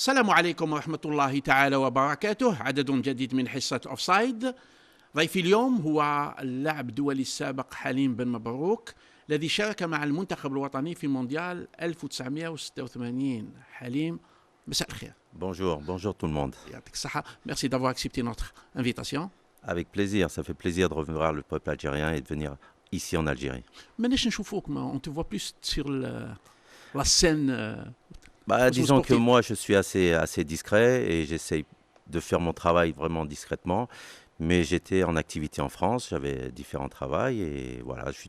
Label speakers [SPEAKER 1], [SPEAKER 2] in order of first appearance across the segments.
[SPEAKER 1] السلام عليكم ورحمة الله تعالى وبركاته. عدد جديد من حصة أوفسايد. ضيفي اليوم هو اللاعب الدولي السابق حليم بن مبروك الذي شارك مع المنتخب الوطني في مونديال 1986. حليم، مساء الخير.
[SPEAKER 2] Bonjour tout le monde.
[SPEAKER 1] يعطيك الصحة. Merci d'avoir accepté notre invitation.
[SPEAKER 2] Avec plaisir, ça fait plaisir de revoir le peuple algérien et de venir ici en Algérie.
[SPEAKER 1] ماناش نشوفوك، on te voit plus sur la scène.
[SPEAKER 2] Disons que moi je suis assez discret et j'essaye de faire mon travail vraiment discrètement. Mais j'étais en activité en France, j'avais différents travails et voilà, je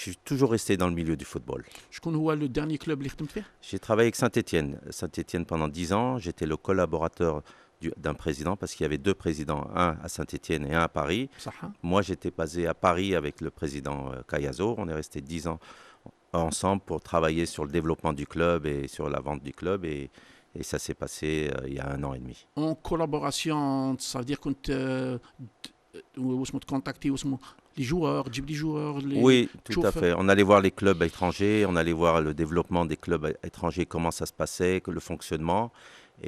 [SPEAKER 2] suis toujours resté dans le milieu du football.
[SPEAKER 1] شكون هو le dernier club اللي خدمت فيه؟
[SPEAKER 2] J'ai travaillé avec Saint-Étienne. Saint-Étienne pendant 10 ans, j'étais le collaborateur d'un président parce qu'il y avait deux présidents, un à Saint-Étienne et un à Paris.
[SPEAKER 1] صح.
[SPEAKER 2] Moi j'étais basé à Paris avec le président Cayazo. On est resté 10 ans ensemble pour travailler sur le développement du club et sur la vente du club et ça s'est passé il y a 1 an et demi.
[SPEAKER 1] En collaboration, ça veut dire que tu contactais les joueurs, les joueurs.
[SPEAKER 2] Oui, tout à fait. On allait voir les clubs étrangers, on allait voir le développement des clubs étrangers, comment ça se passait, le fonctionnement.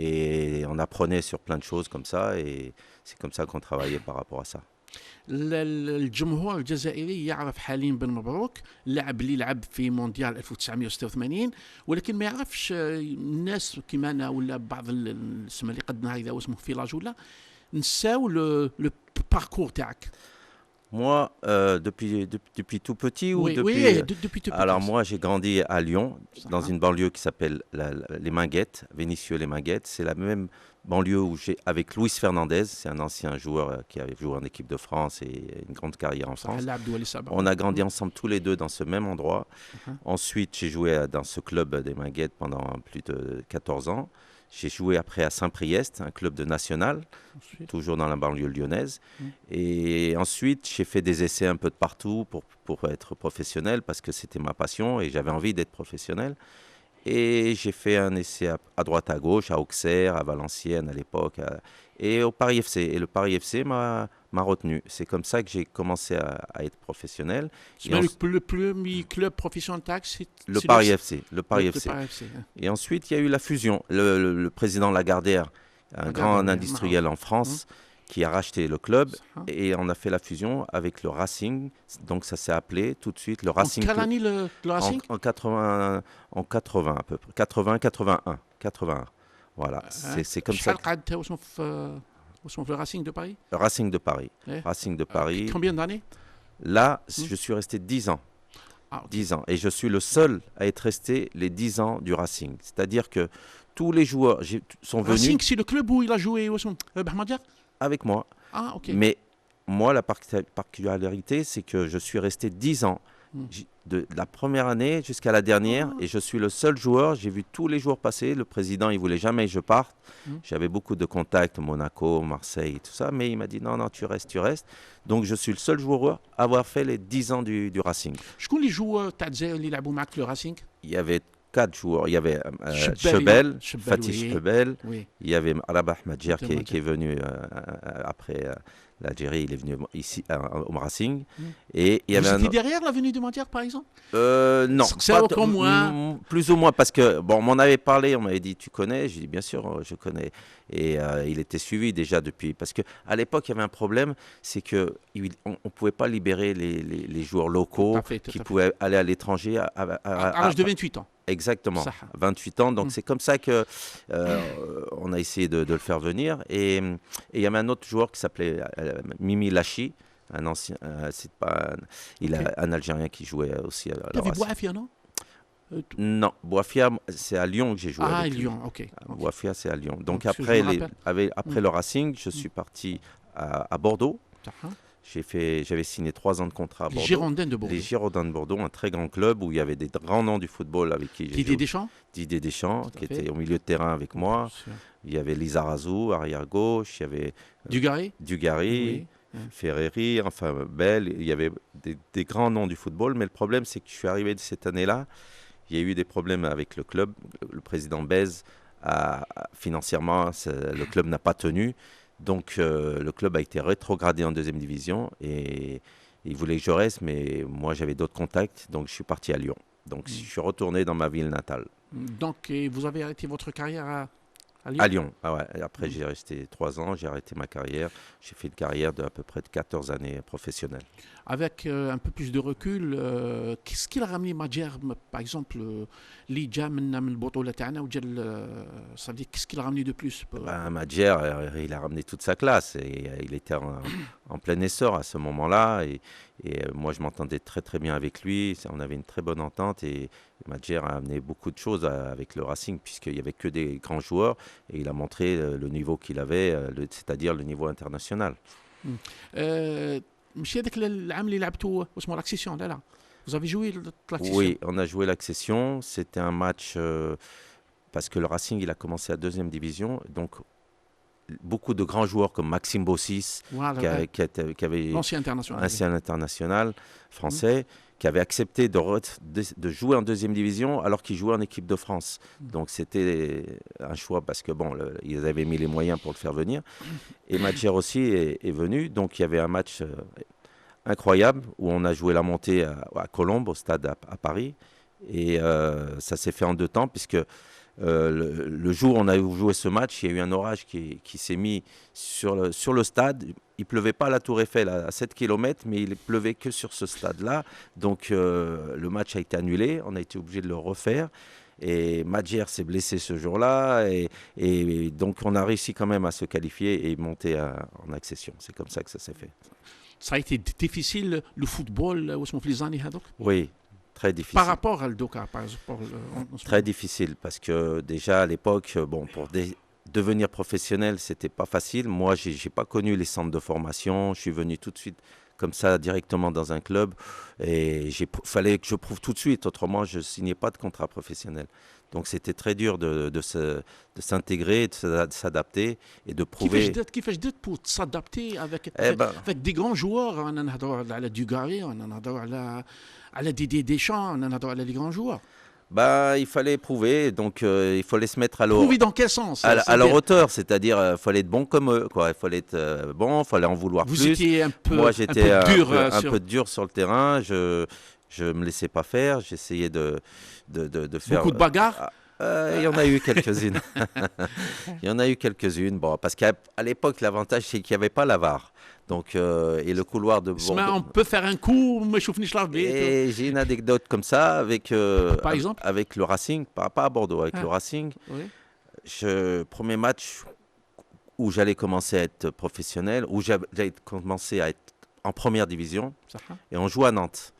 [SPEAKER 2] Et on apprenait sur plein de choses comme ça et c'est comme ça qu'on travaillait par rapport à ça.
[SPEAKER 1] الجمهور الجزائري يعرف حليم بن مبروك، اللاعب اللي لعب في مونديال 1986، ولكن ما يعرفش الناس كيما انا ولا بعض السما اللي قد نهار اذا واسمه فيلاج ولا نساو لو باركور تاعك.
[SPEAKER 2] Moi, depuis tout petit ou
[SPEAKER 1] oui, depuis tout petit.
[SPEAKER 2] Alors moi, j'ai grandi à Lyon, dans une banlieue qui s'appelle les Minguettes, Vénissieux-les-Minguettes. C'est la même banlieue où j'ai avec Luis Fernandez, c'est un ancien joueur qui avait joué en équipe de France et une grande carrière en France. On a grandi ensemble tous les deux dans ce même endroit. Ensuite, j'ai joué dans ce club des Minguettes pendant plus de 14 ans. J'ai joué après à Saint-Priest, un club de national, toujours dans la banlieue lyonnaise. Et ensuite, j'ai fait des essais un peu de partout pour être professionnel parce que c'était ma passion et j'avais envie d'être professionnel. Et j'ai fait un essai à droite à gauche, à Auxerre, à Valenciennes à l'époque, et au Paris FC. Et le Paris FC m'a retenu. C'est comme ça que j'ai commencé à être professionnel.
[SPEAKER 1] Le premier club professionnel c'est
[SPEAKER 2] le Paris FC. Le Paris FC. Et ensuite, il y a eu la fusion. Le président Lagardère, un grand industriel en France, qui a racheté le club et on a fait la fusion avec le Racing. Donc ça s'est appelé tout de suite le Racing.
[SPEAKER 1] En quelle année le Racing ?
[SPEAKER 2] En 80 à peu près. 81. Voilà, c'est comme ça.
[SPEAKER 1] Le Racing de Paris ?
[SPEAKER 2] Le Racing de Paris. Racing de Paris.
[SPEAKER 1] Combien d'années ?
[SPEAKER 2] Là, je suis resté 10 ans. 10 ans. Et je suis le seul à être resté les 10 ans du Racing. C'est-à-dire que tous les joueurs sont venus...
[SPEAKER 1] Racing, c'est le club où il a joué Bahmadiar ?
[SPEAKER 2] Avec moi.
[SPEAKER 1] Ah, ok.
[SPEAKER 2] Mais moi, la particularité, c'est que je suis resté 10 ans. De la première année jusqu'à la dernière. Et je suis le seul joueur. J'ai vu tous les joueurs passer. Le président, il ne voulait jamais que je parte. J'avais beaucoup de contacts, Monaco, Marseille, tout ça. Mais il m'a dit non, tu restes. Donc, je suis le seul joueur à avoir fait les 10 ans du Racing.
[SPEAKER 1] شكون les joueurs qui لعبوا معك le Racing ?
[SPEAKER 2] Il y avait 4 joueurs. Il y avait Chebel, Fatih Chebel. Il y avait Rabah Madjer qui est venu après l'Algérie. Il est venu ici au Racing. Et il y avait
[SPEAKER 1] étiez derrière la venue de Madjer, par exemple ?
[SPEAKER 2] Non, plus ou moins parce que on m'en avait parlé, on m'avait dit tu connais, j'ai dit bien sûr je connais et il était suivi déjà depuis parce que à l'époque il y avait un problème, c'est que on pouvait pas libérer les joueurs locaux qui pouvaient aller à l'étranger à
[SPEAKER 1] l'âge de 28 ans.
[SPEAKER 2] Exactement, 28 ans. Donc c'est comme ça que on a essayé de le faire venir et il y avait un autre joueur qui s'appelait Mimi Lachi. Un ancien, il a un Algérien qui jouait aussi à la
[SPEAKER 1] Il y avait Bouafia, non ?
[SPEAKER 2] Non, Bouafia, c'est à Lyon que j'ai joué.
[SPEAKER 1] Ah, Lyon, ok.
[SPEAKER 2] Bouafia, c'est à Lyon. Donc après le Racing, je suis parti à Bordeaux. J'avais signé 3 ans de contrat à Bordeaux. Les Girondins de Bordeaux, un très grand club où il y avait des grands noms du football avec qui j'ai joué. Didier Deschamps, qui était au milieu de terrain avec moi. Il y avait Lizarazu, arrière-gauche. Il y avait Dugarry. Ferreri, enfin Bell, il y avait des grands noms du football, mais le problème c'est que je suis arrivé cette année-là, il y a eu des problèmes avec le club, le président Bez, financièrement, le club n'a pas tenu, donc le club a été rétrogradé en 2e division et il voulait que je reste, mais moi j'avais d'autres contacts, donc je suis parti à Lyon. Donc je suis retourné dans ma ville natale.
[SPEAKER 1] Donc vous avez arrêté votre carrière à à Lyon.
[SPEAKER 2] À Lyon. Ah ouais. Et après, j'ai resté 3 ans, j'ai arrêté ma carrière. J'ai fait une carrière de à peu près de 14 années professionnelle.
[SPEAKER 1] Avec un peu plus de recul, qu'est-ce qu'il a ramené Madjer, par exemple, اللي جا من البطولة تاعنا وجا ça veut dire qu'est-ce qu'il a ramené de plus
[SPEAKER 2] Ben, Madjer, il a ramené toute sa classe. Et, il était en plein essor à ce moment-là. Et moi, je m'entendais très très bien avec lui. On avait une très bonne entente. Et Madjer a amené beaucoup de choses avec le Racing, puisqu'il n'y avait que des grands joueurs. Et il a montré le niveau qu'il avait, c'est-à-dire le niveau international.
[SPEAKER 1] مش هذاك العام اللي لعبتوا اسمه لاكسيسيون لا vous avez joué l'accession.
[SPEAKER 2] Oui, on a joué l'accession. C'était un match parce que le Racing, il a commencé à deuxième division. Donc, beaucoup de grands joueurs comme Maxime Bossis,
[SPEAKER 1] Voilà,
[SPEAKER 2] qui avait
[SPEAKER 1] l'ancien international.
[SPEAKER 2] ancien international français, qui avait accepté de jouer en deuxième division alors qu'il jouait en équipe de France. Donc, c'était un choix parce que, bon, ils avaient mis les moyens pour le faire venir. Et Madjer aussi est venu. Donc, il y avait un match incroyable où on a joué la montée à Colombes, au stade à Paris. Et ça s'est fait en 2 temps, puisque le jour où on a joué ce match, il y a eu un orage qui s'est mis sur le stade. Il ne pleuvait pas à la Tour Eiffel à 7 km, mais il pleuvait que sur ce stade-là. Donc le match a été annulé, on a été obligé de le refaire. Et Madjer s'est blessé ce jour-là. Et donc on a réussi quand même à se qualifier et monter en accession. C'est comme ça que ça s'est fait.
[SPEAKER 1] Ça a été difficile le football واسمه في les années هذوك.
[SPEAKER 2] Oui, très difficile.
[SPEAKER 1] Par rapport à l'Doka, par exemple.
[SPEAKER 2] Très difficile parce que déjà à l'époque, bon, pour devenir professionnel, c'était pas facile. Moi, j'ai pas connu les centres de formation. Je suis venu tout de suite comme ça directement dans un club et fallait que je prouve tout de suite. Autrement, je signais pas de contrat professionnel. Donc c'était très dur de s'intégrer, de s'adapter et de prouver.
[SPEAKER 1] كيفاش درت pour s'adapter avec
[SPEAKER 2] avec
[SPEAKER 1] des grands joueurs. انا نهضروا على Dugarry, انا نهضروا على Didier Deschamps, انا نهضروا على des grands joueurs.
[SPEAKER 2] Bah, il fallait prouver, donc il fallait se mettre à leur,
[SPEAKER 1] Prouver dans quel sens
[SPEAKER 2] à leur hauteur, c'est-dire il fallait être bon comme eux, quoi. Il fallait être bon, il fallait en vouloir
[SPEAKER 1] Vous
[SPEAKER 2] plus.
[SPEAKER 1] étiez un peu,
[SPEAKER 2] Moi, j'étais un
[SPEAKER 1] sur...
[SPEAKER 2] peu dur sur le terrain. Je me laissais pas faire. J'essayais de faire.
[SPEAKER 1] Beaucoup de bagarres.
[SPEAKER 2] Il y en a eu quelques-unes. Il y en a eu quelques-unes. Bon, parce qu'à l'époque, l'avantage c'est qu'il n'y avait pas la VAR. Donc, et le couloir de Bordeaux.
[SPEAKER 1] On peut faire un coup, mais je finis
[SPEAKER 2] Et j'ai une anecdote comme ça avec,
[SPEAKER 1] par exemple
[SPEAKER 2] avec le Racing, pas à Bordeaux, avec le Racing.
[SPEAKER 1] Oui.
[SPEAKER 2] Premier match où j'allais commencer à être professionnel, où j'allais commencer à être en première division, et on joue à Nantes.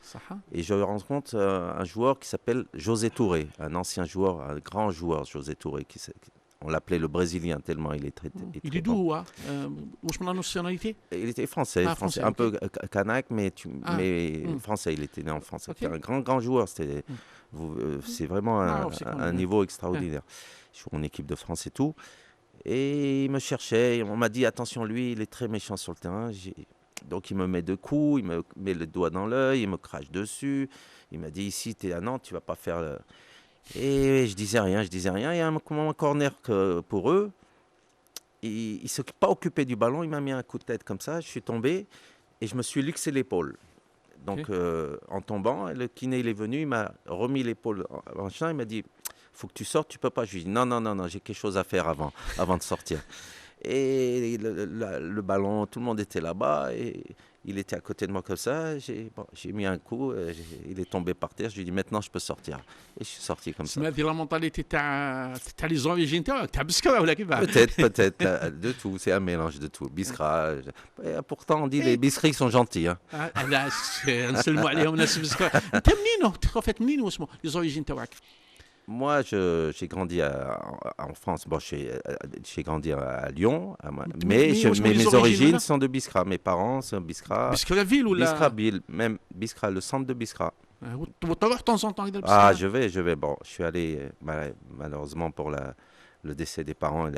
[SPEAKER 2] Et je rencontre un joueur qui s'appelle José Touré, un ancien joueur, un grand joueur, José Touré, on l'appelait le Brésilien tellement il est très
[SPEAKER 1] il est d'où la nationalité?
[SPEAKER 2] Il était français, français un peu kanak, mais français. Il était né en France. C'était un grand joueur. C'est vraiment un niveau extraordinaire. Je joue en équipe de France et tout. Et il me cherchait. On m'a dit attention, lui, il est très méchant sur le terrain. Donc il me met 2 coups, il me met le doigt dans l'œil, il me crache dessus. Il m'a dit ici, tu es à Nantes, tu vas pas faire. Et je disais rien. Il y a un corner pour eux. Il ne s'est pas occupé du ballon. Il m'a mis un coup de tête comme ça. Je suis tombé et je me suis luxé l'épaule. Donc, en tombant, le kiné il est venu. Il m'a remis l'épaule en champ. Il m'a dit faut que tu sortes, tu peux pas. Je lui ai dit non, j'ai quelque chose à faire avant de sortir. Et le ballon, tout le monde était là-bas. Et il était à côté de moi comme ça. J'ai mis un coup. Il est tombé par terre. Je lui ai dit maintenant je peux sortir. Et je suis sorti comme ça.
[SPEAKER 1] C'est la mentalité t'as les origines t'as Biskra ou la
[SPEAKER 2] Peut-être de tout. C'est un mélange de tout. Biskra. Pourtant on dit les Biskris sont gentils. Hein.
[SPEAKER 1] Là, seulement عليهم ناس Biskra. T'es منين تخافت منين واسمه les origines تاعك?
[SPEAKER 2] Moi, j'ai grandi en France. Bon, j'ai grandi à Lyon, mais mes origines sont de Biskra. Mes parents sont de Biskra.
[SPEAKER 1] Biskra la ville ou la
[SPEAKER 2] Biskra ville, même Biskra, le centre de Biskra.
[SPEAKER 1] Tu vas de temps en temps avec
[SPEAKER 2] Ah, je vais. Bon, je suis allé malheureusement pour le décès des parents.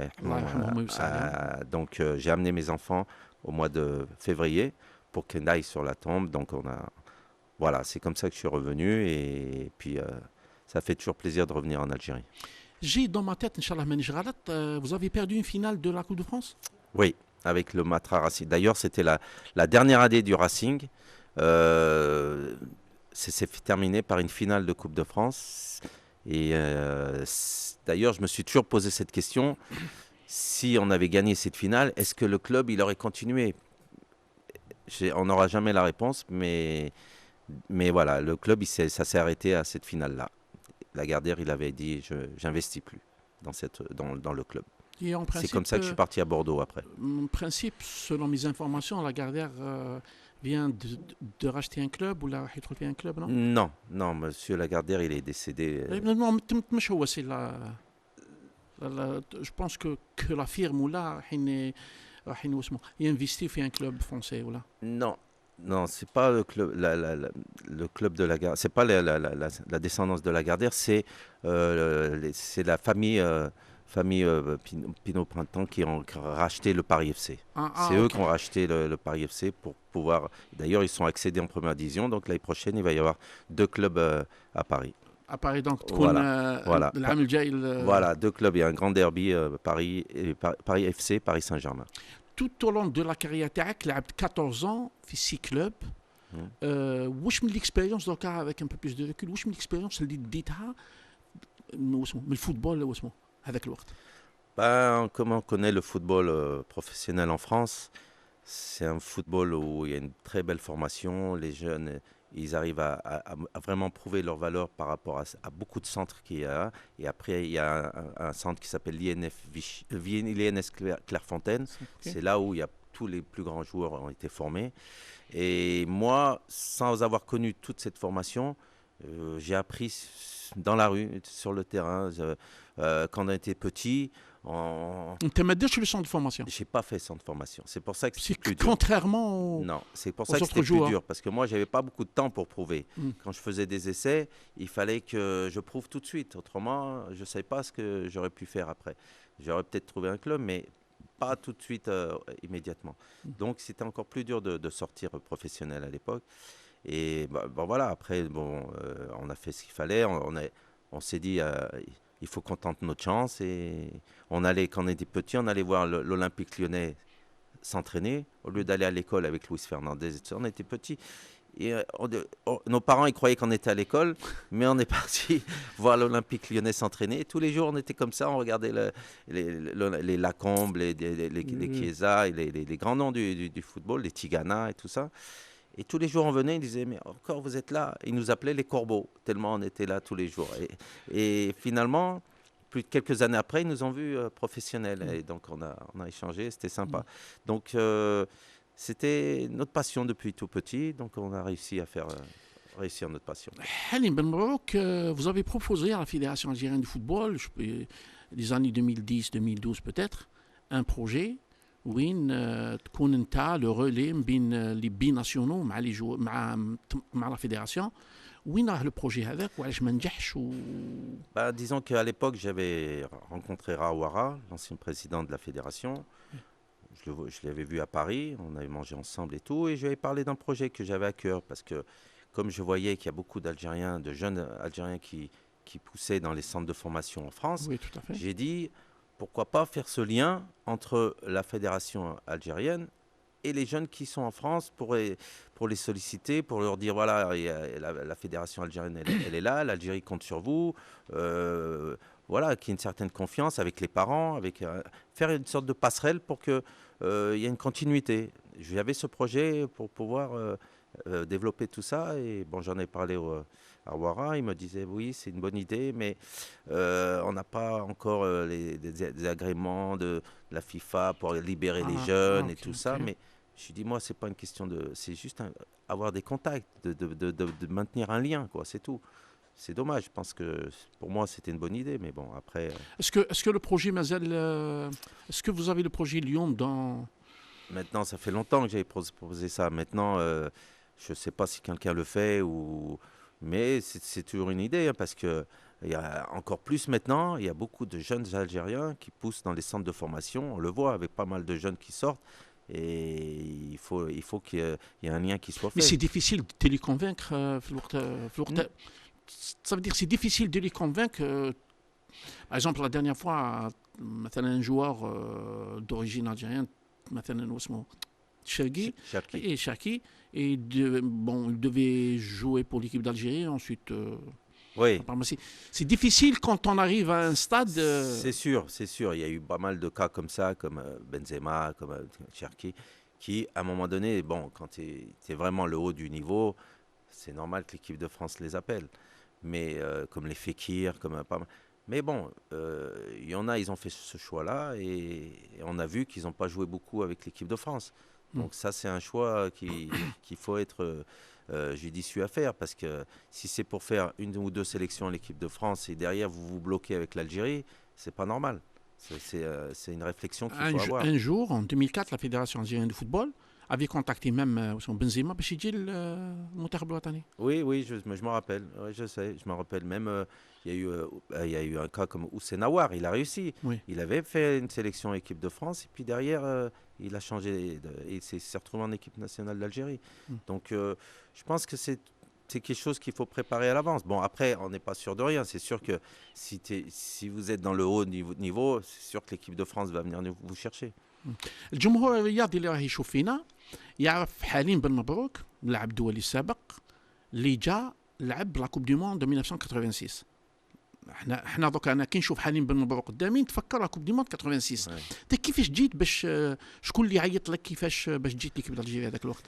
[SPEAKER 2] Donc, j'ai amené mes enfants au mois de février pour qu'ils aillent sur la tombe. Donc, voilà, c'est comme ça que je suis revenu et puis. Ça fait toujours plaisir de revenir en Algérie.
[SPEAKER 1] J'ai dans ma tête, Inch'Allah, vous avez perdu une finale de la Coupe de France?
[SPEAKER 2] Oui, avec le Matra Racing. D'ailleurs, c'était la dernière année du Racing. C'est terminé par une finale de Coupe de France. Et d'ailleurs, je me suis toujours posé cette question. Si on avait gagné cette finale, est-ce que le club, il aurait continué? On n'aura jamais la réponse, mais voilà, le club, ça s'est arrêté à cette finale-là. Lagardère, il avait dit, j'investis plus dans le club.
[SPEAKER 1] Et en
[SPEAKER 2] C'est comme
[SPEAKER 1] principe,
[SPEAKER 2] ça que je suis parti à Bordeaux après.
[SPEAKER 1] en principe, selon mes informations, Lagardère vient de racheter un club ou là, il trouvé un club, non?
[SPEAKER 2] Non, non, monsieur Lagardère, il est décédé.
[SPEAKER 1] Non, مش هو c'est je pense que la firme ou là, راح اسمه ينفستي في un club français ou là.
[SPEAKER 2] Non, non, c'est pas le club, le club de Lagardère, c'est pas la descendance de Lagardère, c'est la famille Pinot Printemps qui ont racheté le Paris FC. C'est eux
[SPEAKER 1] Ok.
[SPEAKER 2] qui ont racheté le Paris FC pour pouvoir. D'ailleurs, ils sont accédés en première division, donc l'année prochaine, il va y avoir 2 clubs à Paris.
[SPEAKER 1] À Paris donc تكون
[SPEAKER 2] Voilà.
[SPEAKER 1] العام الجاي
[SPEAKER 2] Voilà, 2 clubs, il y a un grand derby, Paris, Paris FC, Paris Saint-Germain.
[SPEAKER 1] tout au long de la carrière تاعك لعبت 14 ans في 6 clubs. واش من l'expérience دوكا avec un peu plus de recul واش من l'expérience اللي ديتها من الفوتبول واسمه هذاك الوقت؟
[SPEAKER 2] Ben, comme on connaît le football professionnel en France, c'est un football où il y a une très belle formation. Les jeunes, ils arrivent à vraiment prouver leur valeur par rapport à beaucoup de centres qu'il y a. Et après, il y a un centre qui s'appelle l'INS Clairefontaine.
[SPEAKER 1] Okay.
[SPEAKER 2] C'est là où il y a tous les plus grands joueurs ont été formés. Et moi, sans avoir connu toute cette formation, j'ai appris dans la rue, sur le terrain. Quand on était petit,
[SPEAKER 1] انت ما درتش le centre de formation.
[SPEAKER 2] j'ai pas fait centre de formation. C'est pour ça que
[SPEAKER 1] C'est
[SPEAKER 2] c'était plus dur.
[SPEAKER 1] contrairement
[SPEAKER 2] Non, c'est pour
[SPEAKER 1] aux
[SPEAKER 2] ça que
[SPEAKER 1] autres
[SPEAKER 2] c'était plus
[SPEAKER 1] joueurs.
[SPEAKER 2] dur. Parce que moi, j'avais pas beaucoup de temps pour prouver.
[SPEAKER 1] Mm.
[SPEAKER 2] Quand je faisais des essais, il fallait que je prouve tout de suite. Autrement, je ne savais pas ce que j'aurais pu faire après. J'aurais peut-être trouvé un club, mais pas tout de suite, immédiatement. Donc, c'était encore plus dur de sortir professionnel à l'époque. Et bon, voilà, après, on a fait ce qu'il fallait. On s'est dit, il faut qu'on tente notre chance. Et quand on était petit, on allait voir l'Olympique Lyonnais s'entraîner au lieu d'aller à l'école avec Luis Fernandez. On était petits. Et nos parents, ils croyaient qu'on était à l'école, mais on est parti voir l'Olympique Lyonnais s'entraîner. Tous les jours, on était comme ça, on regardait les Lacombe, les Chiesa, les grands noms du football, les Tigana et tout ça. Et tous les jours, on venait, ils disaient, mais encore vous êtes là. Ils nous appelaient les corbeaux, tellement on était là tous les jours. Et finalement, quelques années après, ils nous ont vus professionnels. Et donc, on a échangé, c'était sympa. Donc, c'était notre passion depuis tout petit. Donc, on a réussi à faire réussir notre passion.
[SPEAKER 1] Halim Ben Mabrouk, vous avez proposé à la Fédération algérienne de football, les années 2010-2012 peut-être, un projet وين تكون انت لو رولي بين لي بي ناسيونو مع لي جو مع لا فيدراسيون وين راه لو بروجي هذاك وعلاش ما نجحش
[SPEAKER 2] Disons qu'à l'époque, j'avais rencontré Rawara, l'ancien président de la fédération. Je l'avais vu à Paris, on avait mangé ensemble et tout, et je lui avais parlé d'un projet que j'avais à cœur, parce que comme je voyais qu'il y a beaucoup d'Algériens, de jeunes Algériens qui poussaient dans les centres de formation en France,
[SPEAKER 1] oui, tout à fait.
[SPEAKER 2] J'ai dit, pourquoi pas faire ce lien entre la fédération algérienne et les jeunes qui sont en France pour les solliciter, pour leur dire, voilà, la fédération algérienne, elle est là, l'Algérie compte sur vous, voilà, qu'il y ait une certaine confiance avec les parents, faire une sorte de passerelle pour qu'il y ait une continuité. J'avais ce projet pour pouvoir développer tout ça, et bon, j'en ai parlé à Ouara, il me disait oui, c'est une bonne idée, mais on n'a pas encore des agréments de la FIFA pour libérer les jeunes et tout ça. Mais je lui dis, moi, c'est pas une question c'est juste avoir des contacts, de maintenir un lien, quoi, c'est tout. C'est dommage, je pense que pour moi, c'était une bonne idée, mais bon, après...
[SPEAKER 1] Est-ce que le projet Mazel, est-ce que vous avez le projet Lyon dans...
[SPEAKER 2] Maintenant, ça fait longtemps que j'avais proposé ça. Maintenant, je ne sais pas si quelqu'un le fait mais c'est toujours une idée, hein, parce qu'il y a encore plus maintenant, il y a beaucoup de jeunes Algériens qui poussent dans les centres de formation. On le voit avec pas mal de jeunes qui sortent. Et il faut qu'il y ait un lien qui soit fait.
[SPEAKER 1] Mais c'est difficile de les convaincre. Ça veut dire que c'est difficile de les convaincre. Par exemple, la dernière fois, un joueur d'origine algérienne, Cherki, et il devait jouer pour l'équipe d'Algérie. Ensuite,
[SPEAKER 2] Oui,
[SPEAKER 1] C'est difficile quand on arrive à un stade.
[SPEAKER 2] c'est sûr, c'est sûr. Il y a eu pas mal de cas comme ça, comme Benzema, comme Cherki, qui, à un moment donné, bon, quand tu es vraiment le haut du niveau, c'est normal que l'équipe de France les appelle. Mais comme les Fekir, comme pas mal. Mais bon, il y en a, ils ont fait ce choix-là et on a vu qu'ils n'ont pas joué beaucoup avec l'équipe de France. Donc ça, c'est un choix qu'il faut être judicieux à faire parce que si c'est pour faire une ou deux sélections à l'équipe de France et derrière vous vous bloquez avec l'Algérie, c'est pas normal. C'est une réflexion qu'il faut avoir.
[SPEAKER 1] Un jour, en 2004, la Fédération algérienne de football avait contacté même son Benzema باش يجي المنتخب الوطني.
[SPEAKER 2] Oui, oui, je me rappelle. Oui, je sais, je me rappelle même. Il y a eu un cas comme Houssem Aouar, il a réussi.
[SPEAKER 1] Oui.
[SPEAKER 2] Il avait fait une sélection équipe de France et puis derrière, il a changé et s'est retrouvé en équipe nationale d'Algérie. Donc, je pense que c'est quelque chose qu'il faut préparer à l'avance. Bon, après, on n'est pas sûr de rien. C'est sûr que si vous êtes dans le haut niveau, c'est sûr que l'équipe de France va venir vous chercher.
[SPEAKER 1] الجمهور الرياضي اللي راه يشوف فينا يعرف حليم بن مبروك اللاعب الدولي السابق اللي جا لعب لا كوب دي موند 1986. احنا دوك انا كي نشوف حليم بن مبروك قدامي نتفكر لا كوب دي موند 86. انت كيفاش جيت باش شكون اللي عيط لك كيفاش باش جيت ليكيب دالجيري هذاك الوقت؟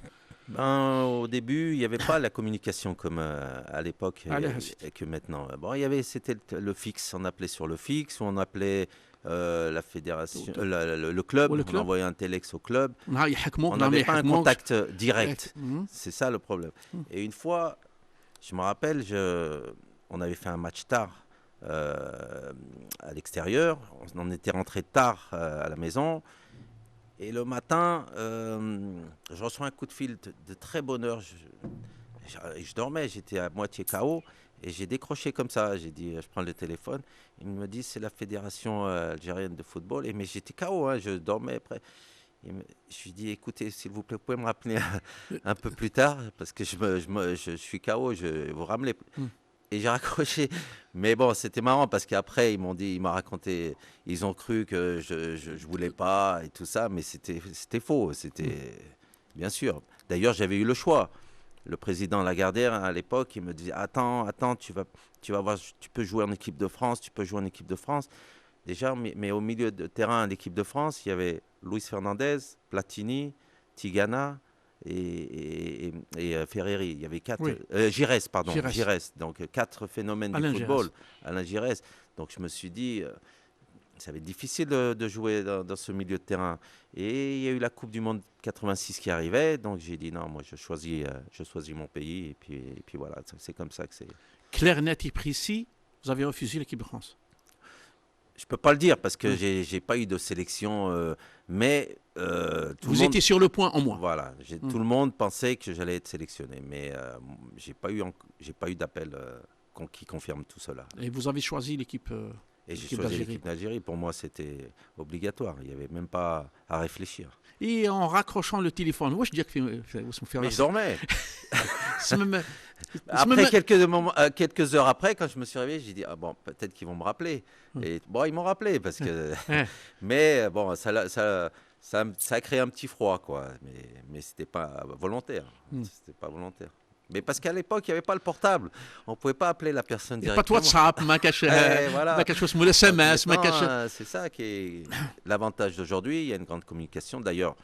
[SPEAKER 2] Au début, il n'y avait pas la communication comme à l'époque et que maintenant. Bon, c'était le fixe, on appelait sur le fixe, ou on appelait la fédération, le club, on envoyait un téléx au club. On n'avait pas un contact direct. C'est ça le problème. Et une fois, je me rappelle, on avait fait un match tard à l'extérieur, on était rentré tard à la maison. Et le matin, je reçois un coup de fil de très bonne heure. Je dormais, j'étais à moitié KO. Et j'ai décroché comme ça. J'ai dit, je prends le téléphone. Il me dit, c'est la fédération algérienne de football. Mais j'étais KO, hein, je dormais après. Je lui dis, écoutez, s'il vous plaît, vous pouvez me rappeler un peu plus tard. Parce que je suis KO, vous ramenez. Et j'ai raccroché. Mais bon, c'était marrant parce qu'après, ils m'ont raconté, ils ont cru que je voulais pas et tout ça, mais c'était faux. C'était, bien sûr. D'ailleurs, j'avais eu le choix. Le président Lagardère, à l'époque, il me disait, attends, tu vas voir, tu peux jouer en équipe de France, Déjà, mais au milieu de terrain de l'équipe de France, il y avait Luis Fernandez, Platini, Tigana, et Ferreri. Il y avait Giresse, pardon. Giresse. Donc 4 phénomènes du football. Alain Giresse. Donc je me suis dit, ça va être difficile de jouer dans ce milieu de terrain. Et il y a eu la Coupe du Monde 86 qui arrivait. Donc j'ai dit non, moi je choisis mon pays. Et puis voilà, c'est comme ça que c'est.
[SPEAKER 1] Clair, net et précis, vous avez refusé l'équipe de France.
[SPEAKER 2] Je ne peux pas le dire parce que j'ai pas eu de sélection, mais
[SPEAKER 1] vous étiez sur le point en moi.
[SPEAKER 2] Voilà, tout le monde pensait que j'allais être sélectionné, mais j'ai pas eu d'appel qui confirme tout cela.
[SPEAKER 1] Et vous avez choisi l'équipe
[SPEAKER 2] Et j'ai choisi l'équipe d'Algérie. Pour moi, c'était obligatoire. Il n'y avait même pas à réfléchir.
[SPEAKER 1] Et en raccrochant le téléphone, moi je dis que
[SPEAKER 2] mais je dormais. Après quelques heures après, quand je me suis réveillé, j'ai dit bon, peut-être qu'ils vont me rappeler. Et bon, ils m'ont rappelé parce que. Mais bon, ça a créé un petit froid, quoi. Mais c'était pas volontaire. C'était pas volontaire. Mais parce qu'à l'époque, il n'y avait pas le portable. On ne pouvait pas appeler la personne directement.
[SPEAKER 1] Pas de WhatsApp,
[SPEAKER 2] voilà.
[SPEAKER 1] SMS.
[SPEAKER 2] C'est ça qui est l'avantage d'aujourd'hui. Il y a une grande communication. D'ailleurs,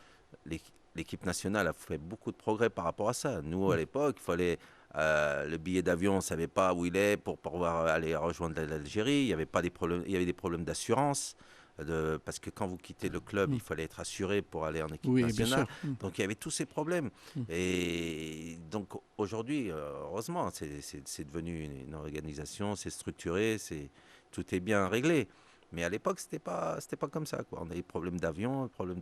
[SPEAKER 2] l'équipe nationale a fait beaucoup de progrès par rapport à ça. Nous, à l'époque, il fallait le billet d'avion, on ne savait pas où il est pour pouvoir aller rejoindre l'Algérie. Il y avait des problèmes d'assurance. Parce que quand vous quittez le club, il fallait être assuré pour aller en équipe nationale. Donc il y avait tous ces problèmes. Et donc aujourd'hui, heureusement, c'est devenu une organisation, c'est structuré, tout est bien réglé. Mais à l'époque, c'était pas comme ça, quoi. On avait des problèmes d'avion, problèmes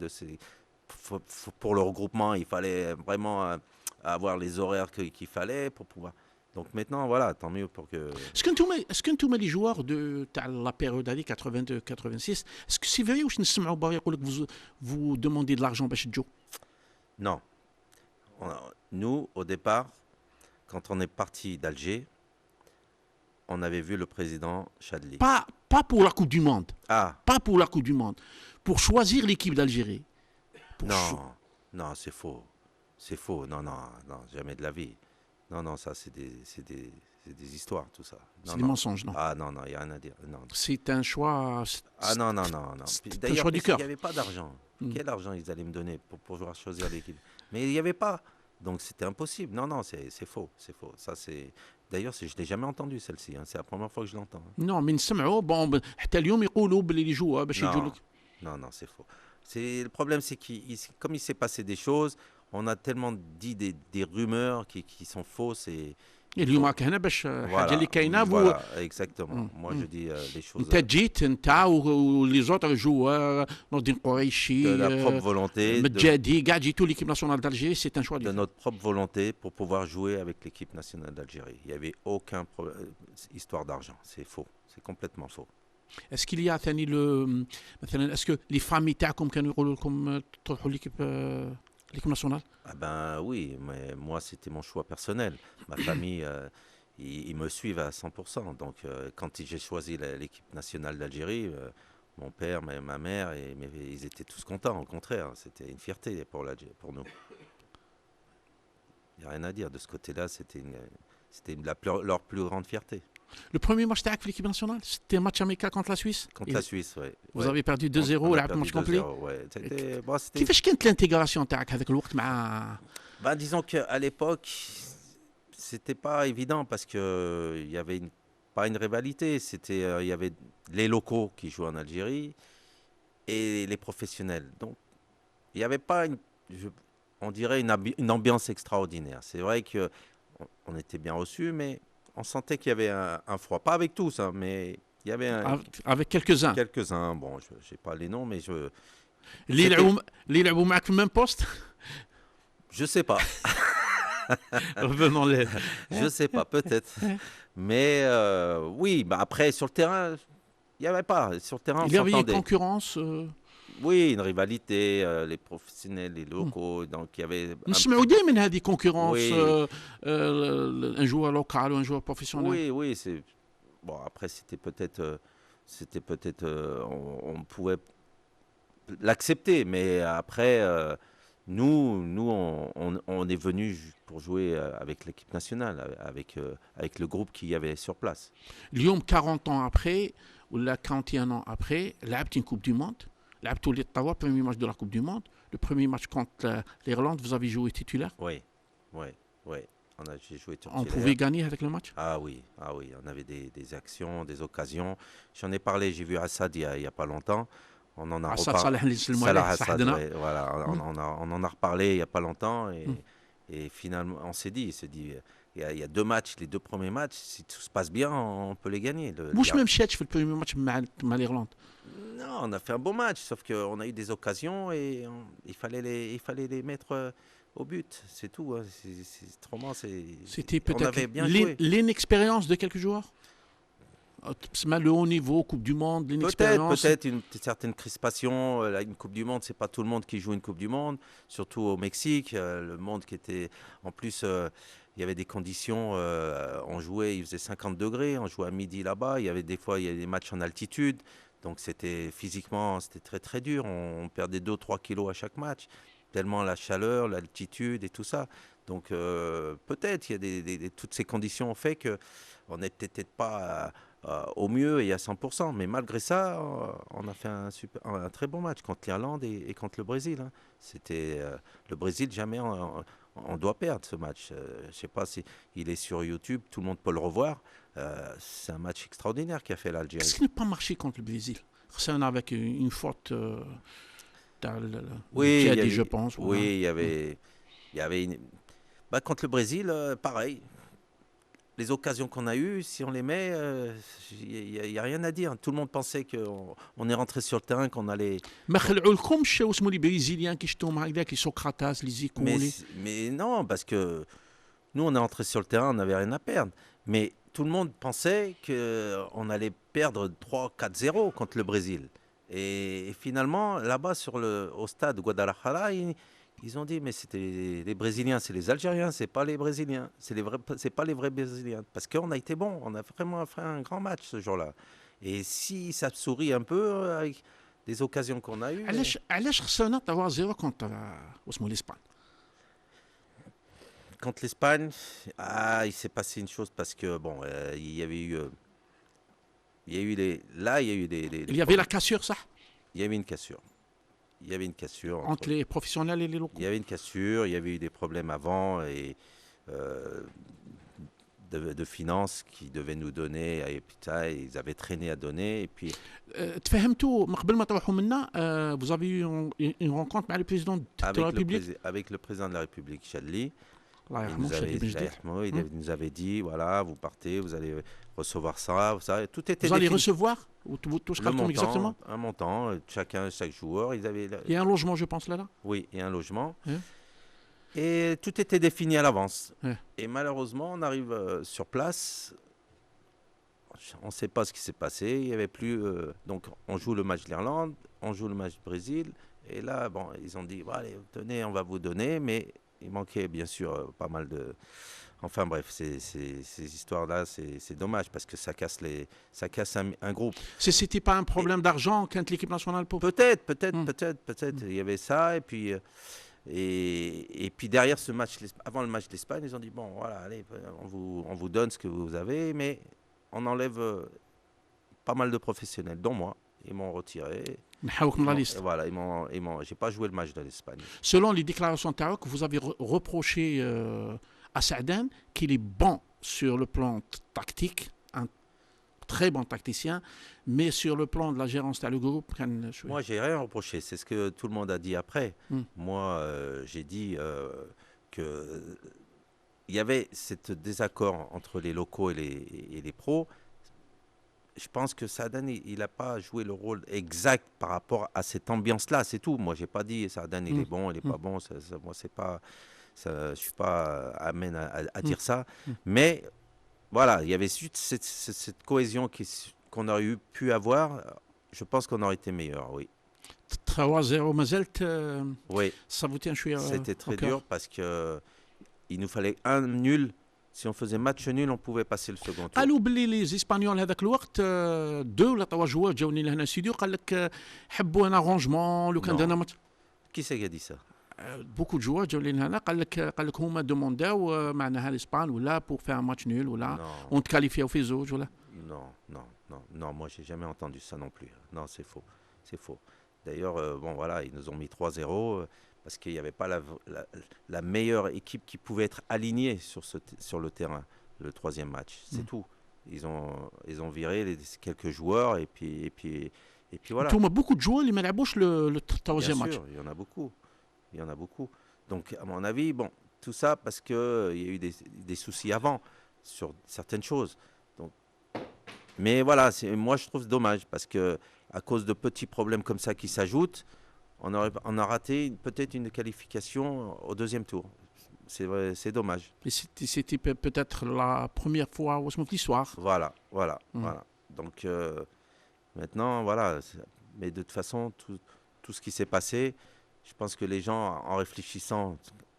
[SPEAKER 2] pour le regroupement, il fallait vraiment avoir les horaires qu'il fallait pour pouvoir. Donc maintenant, voilà, tant mieux pour que...
[SPEAKER 1] Est-ce que tous les joueurs de la période 82-86, est-ce que c'est vrai ou que vous demandez de l'argent pour jouer?
[SPEAKER 2] Non. Nous, au départ, quand on est parti d'Alger, on avait vu le président Chadli.
[SPEAKER 1] Pas pour la Coupe du Monde.
[SPEAKER 2] Ah.
[SPEAKER 1] Pas pour la Coupe du Monde. Pour choisir l'équipe d'Algérie.
[SPEAKER 2] Non, c'est faux. C'est faux. Non, jamais de la vie. Non, ça, c'est des histoires, tout ça.
[SPEAKER 1] C'est
[SPEAKER 2] Non,
[SPEAKER 1] des
[SPEAKER 2] non.
[SPEAKER 1] mensonges, non.
[SPEAKER 2] Ah non, il n'y a rien à dire. Non.
[SPEAKER 1] C'est un choix.
[SPEAKER 2] Ah non. Puis,
[SPEAKER 1] C'est un
[SPEAKER 2] d'ailleurs,
[SPEAKER 1] choix du cœur.
[SPEAKER 2] il n'y avait pas d'argent.
[SPEAKER 1] Mm.
[SPEAKER 2] Quel argent ils allaient me donner pour pouvoir choisir l'équipe? Mais il n'y avait pas. Donc c'était impossible. Non, c'est faux. C'est faux. Ça, c'est... D'ailleurs, je ne l'ai jamais entendu, celle-ci. Hein. C'est la première fois que je l'entends. Hein.
[SPEAKER 1] Non, mais نسمعوا bon حتى اليوم يقولوا باللي اللي جوا باش يجوا
[SPEAKER 2] Non,
[SPEAKER 1] لك.
[SPEAKER 2] non, c'est faux. Le problème, c'est comme il s'est passé des choses, on a tellement dit des rumeurs qui sont fausses et il
[SPEAKER 1] اليوم
[SPEAKER 2] faut...
[SPEAKER 1] راك هنا باش الحاجه اللي
[SPEAKER 2] Voilà,
[SPEAKER 1] كاينه
[SPEAKER 2] voilà, exactement.
[SPEAKER 1] Mm,
[SPEAKER 2] Moi,
[SPEAKER 1] mm.
[SPEAKER 2] je dis les choses
[SPEAKER 1] انت جيت انت ولي زوتر جوا نور الدين
[SPEAKER 2] de
[SPEAKER 1] قريشي
[SPEAKER 2] la propre volonté,
[SPEAKER 1] مجادي كاع جيتوا ليكيب ناسيونال دالجيري سي ان شوا
[SPEAKER 2] de notre propre volonté pour pouvoir jouer avec l'équipe nationale d'Algérie. Il n'y avait aucun histoire d'argent. C'est faux. C'est complètement faux.
[SPEAKER 1] اسكو اللي يا ثاني لو مثلا اسكو لي فامي تاعكم كانوا يقولوا لكم تروحوا ليكيب ناسيونال
[SPEAKER 2] Ah ben oui, mais moi, c'était mon choix personnel. Ma famille, ils me suivent à 100%. Donc, quand j'ai choisi l'équipe nationale d'Algérie, mon père, ma mère, ils étaient tous contents. Au contraire, c'était une fierté pour nous. Il n'y a rien à dire. De ce côté-là, c'était leur plus grande fierté.
[SPEAKER 1] لو بروميي ماتش تاعك في ليكيب ناسيونال سيتي ماتش اميكال كونتر لا سويس
[SPEAKER 2] Contre la Suisse, oui.
[SPEAKER 1] Vous avez perdu 2-0
[SPEAKER 2] On a
[SPEAKER 1] لعبت
[SPEAKER 2] perdu
[SPEAKER 1] ماتش كومبلي
[SPEAKER 2] 2-0, ouais. C'était...
[SPEAKER 1] كيفاش كانت الانتيغراسيون تاعك هذاك الوقت مع
[SPEAKER 2] Ben, disons qu'à l'époque, c'était pas évident parce que il y avait pas une rivalité. Il y avait les locaux qui jouaient en Algérie et les professionnels. Donc, il n'y avait pas, on dirait, une ambiance extraordinaire. C'est vrai que on était bien reçus, mais on sentait qu'il y avait un froid. Pas avec tous, hein, mais il y avait
[SPEAKER 1] avec quelques-uns
[SPEAKER 2] quelques-uns. Bon, je n'ai pas les noms, mais
[SPEAKER 1] اللي يلعبوا معك في الميم بوست
[SPEAKER 2] je sais pas.
[SPEAKER 1] revenons les
[SPEAKER 2] Je sais pas, peut-être. Mais oui, bah après, sur le terrain, il n'y avait pas. Sur le terrain, on
[SPEAKER 1] il y avait une
[SPEAKER 2] s'entendait.
[SPEAKER 1] concurrence
[SPEAKER 2] Oui, une rivalité, les professionnels, les locaux. Donc, il y avait.
[SPEAKER 1] نسمعوا دائما هذه كونكورونس
[SPEAKER 2] Oui.
[SPEAKER 1] ان جوار لوكال وان جوار بروفيسيونيل
[SPEAKER 2] Oui, c'est. Bon, après, on pouvait l'accepter. Mais après, nous on est venus pour jouer avec l'équipe nationale, avec le groupe qu'il y avait sur place.
[SPEAKER 1] اليوم 40 ans après ولا 41 ans après لعبت une coupe du monde لعبتوا les trois premiers matchs de la coupe du monde le premier match contre l'Irlande vous avez joué titulaire
[SPEAKER 2] Oui. J'ai joué
[SPEAKER 1] on
[SPEAKER 2] titulaire.
[SPEAKER 1] pouvait gagner avec le match
[SPEAKER 2] Ah oui, on avait des actions, des occasions. J'en ai parlé, j'ai vu Assad il y a pas longtemps. On en a
[SPEAKER 1] Assad
[SPEAKER 2] reparlé.
[SPEAKER 1] صالح اللي نسلموا
[SPEAKER 2] Salah
[SPEAKER 1] عليه
[SPEAKER 2] Assad,
[SPEAKER 1] صحدنا
[SPEAKER 2] ouais, voilà, on en a reparlé il y a pas longtemps et finalement on s'est dit, il y a deux matchs, les deux premiers matchs, si tout se passe bien, on peut les gagner.
[SPEAKER 1] واش ما مشاتش في البريمي ماتش مع l'Irlande
[SPEAKER 2] Non, on a fait un beau match, sauf qu'on a eu des occasions et il fallait les mettre au but, c'est tout. Hein. Autrement,
[SPEAKER 1] c'était
[SPEAKER 2] on avait
[SPEAKER 1] peut-être
[SPEAKER 2] bien joué.
[SPEAKER 1] l'inexpérience de quelques joueurs le haut niveau, Coupe du Monde, l'inexpérience.
[SPEAKER 2] Peut-être une certaine crispation. Une Coupe du Monde, c'est pas tout le monde qui joue une Coupe du Monde, surtout au Mexique. Le monde qui était. En plus, il y avait des conditions. On jouait, il faisait 50 degrés, on jouait à midi là-bas. Il y avait des matchs en altitude. Donc physiquement, c'était très très dur. On perdait 2-3 kilos à chaque match, tellement la chaleur, l'altitude et tout ça. Donc peut-être, il y a toutes ces conditions ont fait qu'on n'était peut-être pas au mieux et à 100%. Mais malgré ça, on a fait un très bon match contre l'Irlande et contre le Brésil. Hein. C'était le Brésil, jamais on doit perdre ce match. Je ne sais pas si il est sur YouTube, tout le monde peut le revoir. C'est un match extraordinaire qu'a fait l'Algérie.
[SPEAKER 1] Qu'est-ce qui n'a pas marché contre le Brésil? C'est avec une faute
[SPEAKER 2] Oui,
[SPEAKER 1] je pense.
[SPEAKER 2] Oui, il y avait contre le Brésil, pareil. Les occasions qu'on a eues, si on les met, il n'y a rien à dire. Tout le monde pensait qu'on est rentré sur le terrain, qu'on allait...
[SPEAKER 1] ما خلعولكمش واسمو لي بريزيليان كي شفتوهم هكذاك لي سقراطاس لي زيكو
[SPEAKER 2] mais non, parce que nous, on est rentré sur le terrain, on n'avait rien à perdre. Mais tout le monde pensait qu'on allait perdre 3-4-0 contre le Brésil. Et finalement, là-bas, au stade Guadalajara, ils ont dit, mais c'était les Brésiliens, c'est les Algériens, c'est pas les Brésiliens, c'est pas les vrais Brésiliens. Parce qu'on a été bons, on a vraiment fait un grand match ce jour-là. Et si ça sourit un peu avec des occasions qu'on a eues...
[SPEAKER 1] علاش خسرنا 3-0 contre واسمو l'Espagne
[SPEAKER 2] contre l'Espagne, il s'est passé une chose parce que bon, il y avait eu, il y a eu là, il y a eu des
[SPEAKER 1] Il y avait la cassure, ça,
[SPEAKER 2] il y avait une cassure. Il y avait une cassure
[SPEAKER 1] entre les professionnels et les locaux.
[SPEAKER 2] Il y avait une cassure, il y avait eu des problèmes avant et de finances qui devaient nous donner et puis ça, ils avaient traîné à donner et puis
[SPEAKER 1] تفهمتوا من قبل ما تروحوا منا vous avez eu une rencontre مع le président de la République.
[SPEAKER 2] avec le président de la République Chadli,
[SPEAKER 1] الله
[SPEAKER 2] il
[SPEAKER 1] يرحمه
[SPEAKER 2] nous
[SPEAKER 1] شادي
[SPEAKER 2] avait,
[SPEAKER 1] بن جديد.
[SPEAKER 2] il nous avait dit voilà, vous partez, vous allez recevoir ça, tout était
[SPEAKER 1] Vous allez
[SPEAKER 2] défini.
[SPEAKER 1] recevoir vous touchez
[SPEAKER 2] Le
[SPEAKER 1] comme exactement.
[SPEAKER 2] un montant, chaque joueur, ils avaient
[SPEAKER 1] Il y a un logement, je pense, là.
[SPEAKER 2] oui, et un logement.
[SPEAKER 1] Hein?
[SPEAKER 2] Et tout était défini à l'avance.
[SPEAKER 1] Ouais.
[SPEAKER 2] Et malheureusement, on arrive sur place, on ne sait pas ce qui s'est passé. Il y avait plus. Donc, on joue le match de l'Irlande, on joue le match du Brésil. Et là, bon, ils ont dit bon, allez, tenez, on va vous donner. Mais il manquait bien sûr pas mal de. Enfin bref, ces histoires-là, c'est dommage parce que ça casse un groupe.
[SPEAKER 1] C'était pas un problème d'argent quand l'équipe nationale pour.
[SPEAKER 2] Peut-être. Il y avait ça. Et puis. Et puis derrière ce match, avant le match d'Espagne, ils ont dit bon voilà, allez, on vous donne ce que vous avez, mais on enlève pas mal de professionnels, dont moi. Ils m'ont retiré. Et voilà, j'ai pas joué le match de l'Espagne.
[SPEAKER 1] Selon les déclarations de Tarok, vous avez reproché à Saadane qu'il est bon sur le plan tactique, un très bon tacticien, mais sur le plan de la gérance dans le groupe.
[SPEAKER 2] Moi, j'ai rien reproché. C'est ce que tout le monde a dit après. Moi, j'ai dit que il y avait ce désaccord entre les locaux et les pros. Je pense que Saadane, il n'a pas joué le rôle exact par rapport à cette ambiance-là. C'est tout. Moi, j'ai pas dit Saadane, il est bon, il est pas bon. Moi, c'est pas. Je suis pas amène à dire ça. Mais voilà, il y avait cette cohésion qu'on aurait pu avoir. Je pense qu'on aurait été meilleur, oui.
[SPEAKER 1] 3-0 ما زلت
[SPEAKER 2] Oui.
[SPEAKER 1] ça vous tient شويه.
[SPEAKER 2] C'était très dur parce que il nous fallait un nul. Si on faisait match nul, on pouvait passer le second tour.
[SPEAKER 1] قالوا باللي لي زيسبانيول هذاك الوقت دو ولا توا جوار جاوني لهنا الاستوديو قال لك حبوا ان ارونجمون لو كان درنا ماتش.
[SPEAKER 2] Qui c'est qui a dit ça?
[SPEAKER 1] بوكو جوار جاو لهنا قال لك هما دومونداو معناها الاسبان ولا بور فير ماتش نول ولا اون تكاليفياو في زوج ولا.
[SPEAKER 2] Non, moi j'ai jamais entendu ça non plus. Non, c'est faux. D'ailleurs, bon voilà, ils nous ont mis 3-0 parce qu'il n'y avait pas la meilleure équipe qui pouvait être alignée sur le terrain, le troisième match. C'est tout. Ils ont viré quelques joueurs et puis voilà.
[SPEAKER 1] انتوما beaucoup de joueurs اللي ما لعبوش le troisième match.
[SPEAKER 2] Bien sûr, il y en a beaucoup. Donc à mon avis, bon, tout ça parce que il y a eu des soucis avant sur certaines choses. Donc, mais voilà, moi je trouve dommage parce que à cause de petits problèmes comme ça qui s'ajoutent, on a raté peut-être une qualification au deuxième tour. C'est dommage.
[SPEAKER 1] Et c'était peut-être la première fois au l'histoire.
[SPEAKER 2] Voilà. Donc maintenant, voilà. Mais de toute façon, tout ce qui s'est passé, je pense que les gens, en réfléchissant,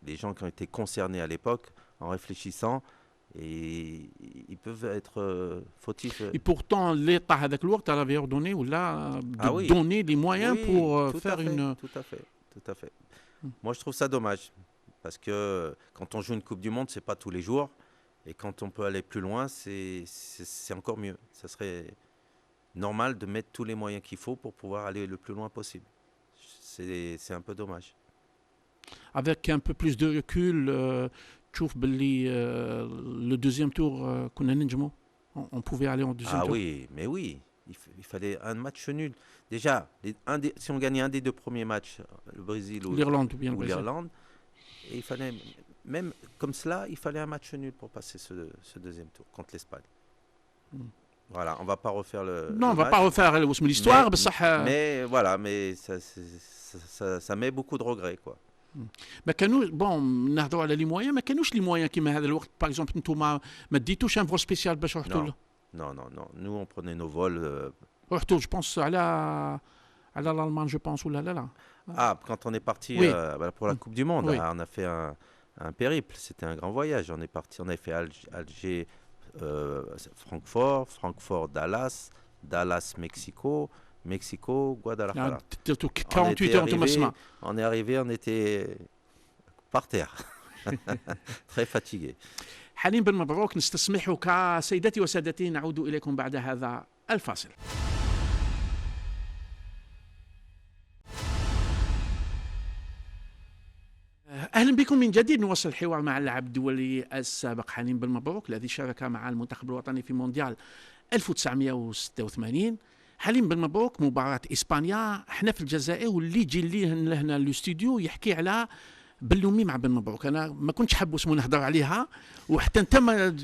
[SPEAKER 2] les gens qui ont été concernés à l'époque, en réfléchissant, et ils peuvent être fautifs.
[SPEAKER 1] Et pourtant, l'État avec l'Ouest avait ordonné de donner des moyens pour faire une.
[SPEAKER 2] Tout à fait. Moi, je trouve ça dommage. Parce que quand on joue une Coupe du Monde, c'est pas tous les jours. Et quand on peut aller plus loin, c'est encore mieux. Ça serait normal de mettre tous les moyens qu'il faut pour pouvoir aller le plus loin possible. C'est un peu dommage.
[SPEAKER 1] Avec un peu plus de recul, تشوف باللي le deuxième tour كنا ننجموا on pouvait aller en deuxième tour.
[SPEAKER 2] Ah oui, il fallait un match nul. Déjà, si on gagnait un des deux premiers matchs, le Brésil ou l'Irlande, et il fallait, même comme cela, il fallait un match nul pour passer ce deuxième tour contre l'Espagne. Voilà, on va pas refaire
[SPEAKER 1] Non, on va pas refaire l'histoire,
[SPEAKER 2] mais voilà, mais ça met beaucoup de regrets, quoi.
[SPEAKER 1] ما كانوش بون نهضروا على لي موان ما كانوش لي موان كيما هذا الوقت باغ اكزومبل نتوما ما ديتوش ان فول سبيسيال باش رحتوا له.
[SPEAKER 2] Non, nous on prenait nos vols.
[SPEAKER 1] رحتوا جو بونس على l'Allemagne je pense ولا لا.
[SPEAKER 2] Quand on est parti pour la Coupe du Monde, on a fait un périple, c'était un grand voyage. On est parti, on avait fait Alger, Francfort, Dallas, Mexico, Guadalajara.
[SPEAKER 1] 48 heures.
[SPEAKER 2] On est arrivé, on était par terre. Très fatigué.
[SPEAKER 1] حليم بن مبروك نستسمحك. سيداتي وسادتي نعود إليكم بعد هذا الفاصل. أهلا بكم من جديد. نواصل الحوار مع اللاعب الدولي السابق حليم بن مبروك الذي شارك مع المنتخب الوطني في مونديال 1986. حليم بن مبروك مباراة إسبانيا، احنا في الجزائر واللي يجي لهنا الاستوديو يحكي على بلومي مع بن مبروك. أنا ما كنتش حاب اسمه نهضر عليها وحتى أنت ما.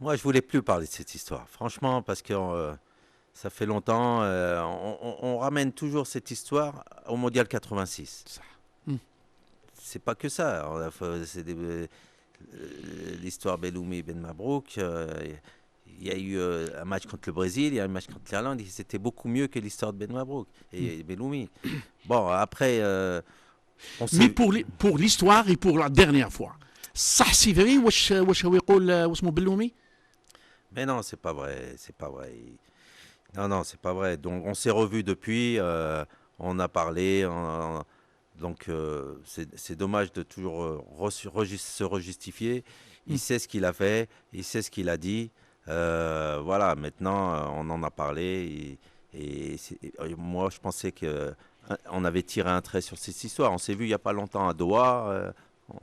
[SPEAKER 2] Moi, je voulais plus parler de cette histoire, franchement, parce que ça fait longtemps. On ramène toujours cette histoire au Mondial 86.
[SPEAKER 1] صح.
[SPEAKER 2] C'est pas que ça. C'est l'histoire Belloumi Ben Mabrouk. Il y a eu un match contre le Brésil, il y a eu un match contre l'Irlande. C'était beaucoup mieux que l'histoire de Ben Mabrouk et Belloumi. Bon, après, on
[SPEAKER 1] Mais
[SPEAKER 2] s'est.
[SPEAKER 1] pour l'histoire et pour la dernière fois. صح سي فري واش هو يقول واسمه بلومي؟
[SPEAKER 2] Mais non, c'est pas vrai, c'est pas vrai. Non, c'est pas vrai. Donc, on s'est revus depuis, on a parlé, donc c'est dommage de toujours se rejustifier. Il sait ce qu'il a fait, il sait ce qu'il a dit. Voilà, maintenant, on en a parlé. Et moi, je pensais qu'on avait tiré un trait sur cette histoire. On s'est vu il n'y a pas longtemps à Doha,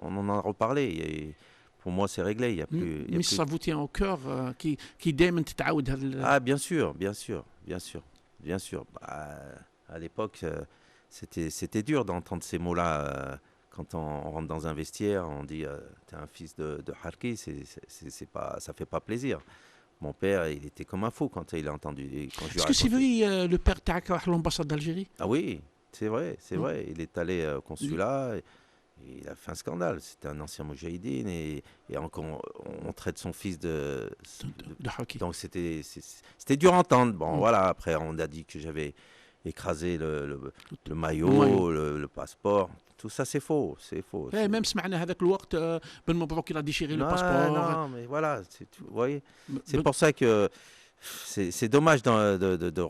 [SPEAKER 2] on en a reparlé. Et pour moi, c'est réglé. Il y a plus.
[SPEAKER 1] Mais ça vous tient au cœur كي دائما تتعاود هذا.
[SPEAKER 2] Ah, bien sûr, bien sûr, bien sûr, bien sûr. À l'époque, c'était dur d'entendre ces mots-là. Quand on rentre dans un vestiaire, on dit t'es un fils de Harki, c'est pas, ça fait pas plaisir. Mon père, il était comme un fou quand il a entendu. Quand je lui ai
[SPEAKER 1] Est-ce que c'est
[SPEAKER 2] raconté.
[SPEAKER 1] vrai le père تاعك راح l'ambassade d'Algérie؟
[SPEAKER 2] Ah oui, c'est vrai, c'est vrai. Il est allé au consulat. Et il a fait un scandale. C'était un ancien moudjahidine et encore on traite son fils
[SPEAKER 1] de hockey.
[SPEAKER 2] Donc c'était dur à entendre. Bon, voilà. Après, on a dit que j'avais écrasé le maillot, le passeport. Tout ça, c'est faux. C'est faux.
[SPEAKER 1] même سمعنا هذاك الوقت بن مبروك il a déchiré le passeport.
[SPEAKER 2] Non, mais voilà. Vous voyez. C'est pour ça que c'est dommage de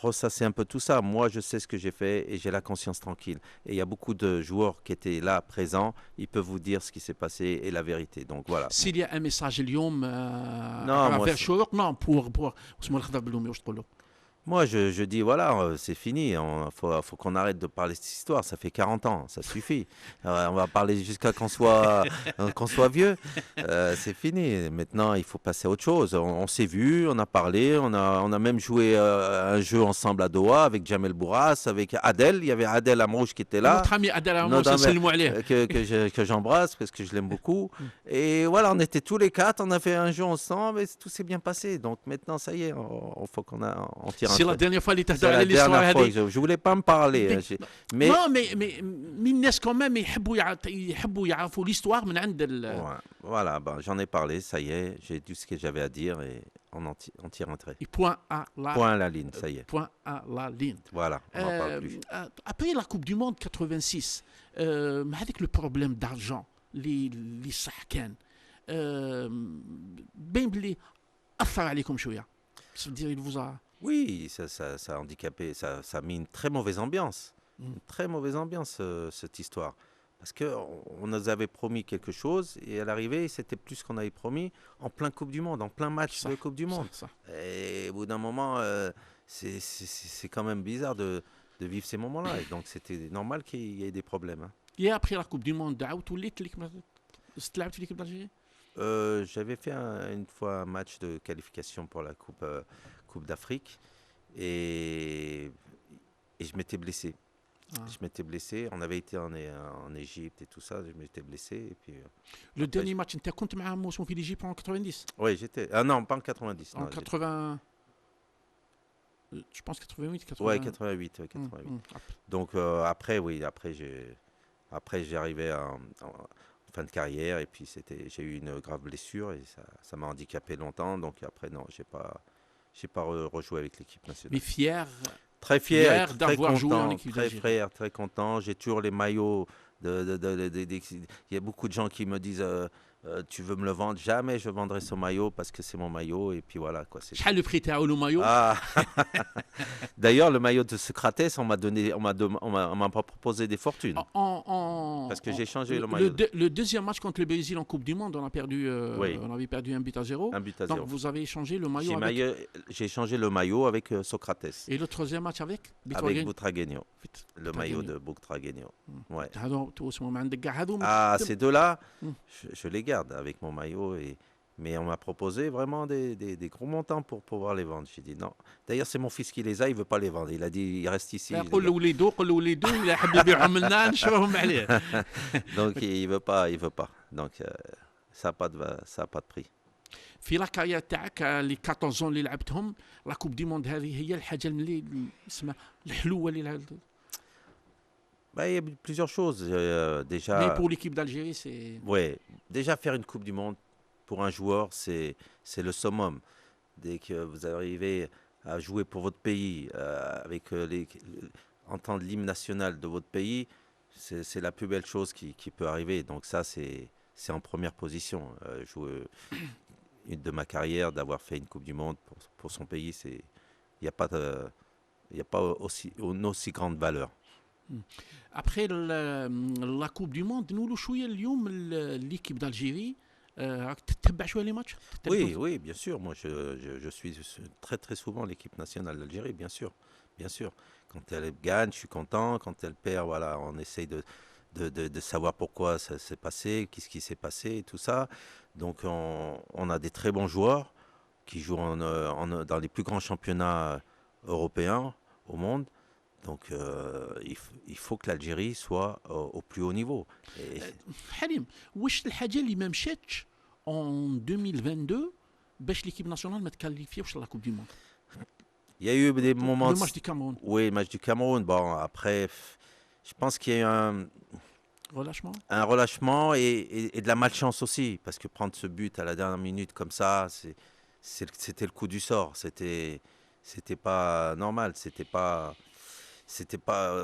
[SPEAKER 2] ressasser un peu tout ça. Moi, je sais ce que j'ai fait et j'ai la conscience tranquille. Et il y a beaucoup de joueurs qui étaient là, présents. Ils peuvent vous dire ce qui s'est passé et la vérité. Donc voilà.
[SPEAKER 1] S'il y a un message اليوم
[SPEAKER 2] Non,
[SPEAKER 1] vers شروق non pour اسمه الخضر بلومي واش تقول له؟
[SPEAKER 2] Moi, je dis, voilà, c'est fini. Faut qu'on arrête de parler de cette histoire. Ça fait 40 ans, ça suffit. On va parler jusqu'à qu'on soit vieux. C'est fini. Maintenant, il faut passer à autre chose. On s'est vu, on a parlé, on a même joué un jeu ensemble à Doha avec Jamel Bourras, avec Adel. Il y avait Adel Amrouche qui était là.
[SPEAKER 1] Notre ami Adel Amrouche, نسلموا عليه.
[SPEAKER 2] Que j'embrasse parce que je l'aime beaucoup. Et voilà, on était tous les quatre, on a fait un jeu ensemble et tout s'est bien passé. Donc maintenant, ça y est, il faut qu'on tire un.
[SPEAKER 1] C'est la dernière fois اللي
[SPEAKER 2] C'est
[SPEAKER 1] تهضر
[SPEAKER 2] la
[SPEAKER 1] على l'histoire
[SPEAKER 2] dernière fois
[SPEAKER 1] هذه.
[SPEAKER 2] que je voulais pas me parler. Mais
[SPEAKER 1] non mais الناس كمان يحبوا يعرفوا l'histoire من عند
[SPEAKER 2] ouais, voilà, ben, j'en ai parlé, ça y est, j'ai dit ce que j'avais à dire et on tire un trait.
[SPEAKER 1] point
[SPEAKER 2] à la ligne, ça y est.
[SPEAKER 1] Point à la ligne.
[SPEAKER 2] Voilà, on n'en parle plus.
[SPEAKER 1] Après la Coupe du Monde 86 هذاك le problème d'argent اللي صح كان باين بلي أثر عليكم شوية. Ça veut dire il vous a.
[SPEAKER 2] Oui, ça a handicapé, ça a mis une très mauvaise ambiance. Une très mauvaise ambiance, cette histoire. Parce qu'on nous avait promis quelque chose et à l'arrivée, c'était plus ce qu'on avait promis en plein Coupe du Monde, en plein match de Coupe du Monde.
[SPEAKER 1] Ça.
[SPEAKER 2] Et au bout d'un moment, c'est quand même bizarre de vivre ces moments-là. Et donc, c'était normal qu'il y ait des problèmes. Hein.
[SPEAKER 1] Et après la Coupe du Monde, عاودت وليت تلعب في l'équipe d'Algérie.
[SPEAKER 2] J'avais fait une fois un match de qualification pour la Coupe d'Afrique et je m'étais blessé. Je m'étais blessé. On avait été en Égypte et tout ça. Je m'étais blessé. Et puis,
[SPEAKER 1] le dernier match, tu كنت مع موسم في l'Égypte en 90.
[SPEAKER 2] Oui, j'étais. Ah non, pas en 90.
[SPEAKER 1] En 80. Je pense 88, 80.
[SPEAKER 2] Ouais, 88. Ouais, 88. Donc après, oui, après j'arrivais en fin de carrière et puis j'ai eu une grave blessure et ça m'a handicapé longtemps. Donc après, non, j'ai pas rejoué avec l'équipe nationale.
[SPEAKER 1] Mais fier.
[SPEAKER 2] Très fier
[SPEAKER 1] d'avoir joué en équipe
[SPEAKER 2] d'Algérie. Très fier, très content. J'ai toujours les maillots. Il y a beaucoup de gens qui me disent Tu veux me le vendre? Jamais je vendrai ce maillot parce que c'est mon maillot. Et puis voilà, quoi.
[SPEAKER 1] شحال le prix تاعو le maillot
[SPEAKER 2] Ah, d'ailleurs, le maillot de Socrates, on m'a pas proposé des fortunes parce que j'ai changé le maillot.
[SPEAKER 1] Le deuxième match contre le Brésil en Coupe du Monde,
[SPEAKER 2] Oui,
[SPEAKER 1] on avait perdu 1-0.
[SPEAKER 2] un but à
[SPEAKER 1] Donc
[SPEAKER 2] zéro.
[SPEAKER 1] vous avez échangé le maillot avec.
[SPEAKER 2] J'ai changé le maillot avec Socrates,
[SPEAKER 1] Et le troisième match avec
[SPEAKER 2] avec Butragueño,
[SPEAKER 1] Fit-
[SPEAKER 2] le maillot de Butragueño. Ouais.
[SPEAKER 1] هذو توسموا ما عندك كاع هذو
[SPEAKER 2] Ah, ces deux-là,
[SPEAKER 1] Mm.
[SPEAKER 2] je les garde avec mon maillot. Mais on m'a proposé vraiment des gros montants pour pouvoir les vendre. J'ai dit non. D'ailleurs, c'est mon fils qui les a, il ne veut pas les vendre. Il a dit, il reste ici. je les
[SPEAKER 1] قول
[SPEAKER 2] garde.
[SPEAKER 1] لوليدو الا حب يبيعهم لنا نشروهم عليه.
[SPEAKER 2] Donc, il veut pas, il veut pas. Donc, ça n'a pas de prix.
[SPEAKER 1] في لا كارير تاعك اللي 14 اللي لعبتهم لا كوب دي موند هذه هي الحاجه اللي اسمها الحلوه اللي لعبت.
[SPEAKER 2] Bah, il y a plusieurs choses.
[SPEAKER 1] Mais
[SPEAKER 2] Déjà,
[SPEAKER 1] pour l'équipe d'Algérie, c'est.
[SPEAKER 2] ouais, déjà faire une Coupe du Monde pour un joueur, c'est le summum. Dès que vous arrivez à jouer pour votre pays, avec entendre l'hymne national de votre pays, c'est la plus belle chose qui peut arriver. Donc ça, c'est en première position. Jouer une de ma carrière, d'avoir fait une Coupe du Monde pour son pays, il n'y a pas une aussi grande valeur.
[SPEAKER 1] Après la Coupe du Monde نقولوا شويه اليوم l'équipe d'Algérie راك تتبع شويه لي ماتش.
[SPEAKER 2] Oui, oui, bien sûr. Moi, je suis très, très souvent l'équipe nationale d'Algérie, bien sûr. Bien sûr. Quand elle gagne, je suis content. Quand elle perd, voilà, on essaye de savoir pourquoi ça s'est passé, qu'est-ce qui s'est passé et tout ça. Donc, on a des très bons joueurs qui jouent dans les plus grands championnats européens au monde. Donc, il faut que l'Algérie soit au plus haut niveau. Et
[SPEAKER 1] حليم واش الحاجه اللي ما مشاتش en 2022 باش l'équipe nationale ما تكاليفيوش لا كوب دي موند؟
[SPEAKER 2] il y a eu des moments.
[SPEAKER 1] Le match du Cameroun,
[SPEAKER 2] Oui, le match du Cameroun. Bon, après, je pense qu'il y a eu
[SPEAKER 1] relâchement.
[SPEAKER 2] un relâchement et de la malchance aussi. Parce que prendre ce but à la dernière minute comme ça, c'était le coup du sort. C'était pas normal. C'était pas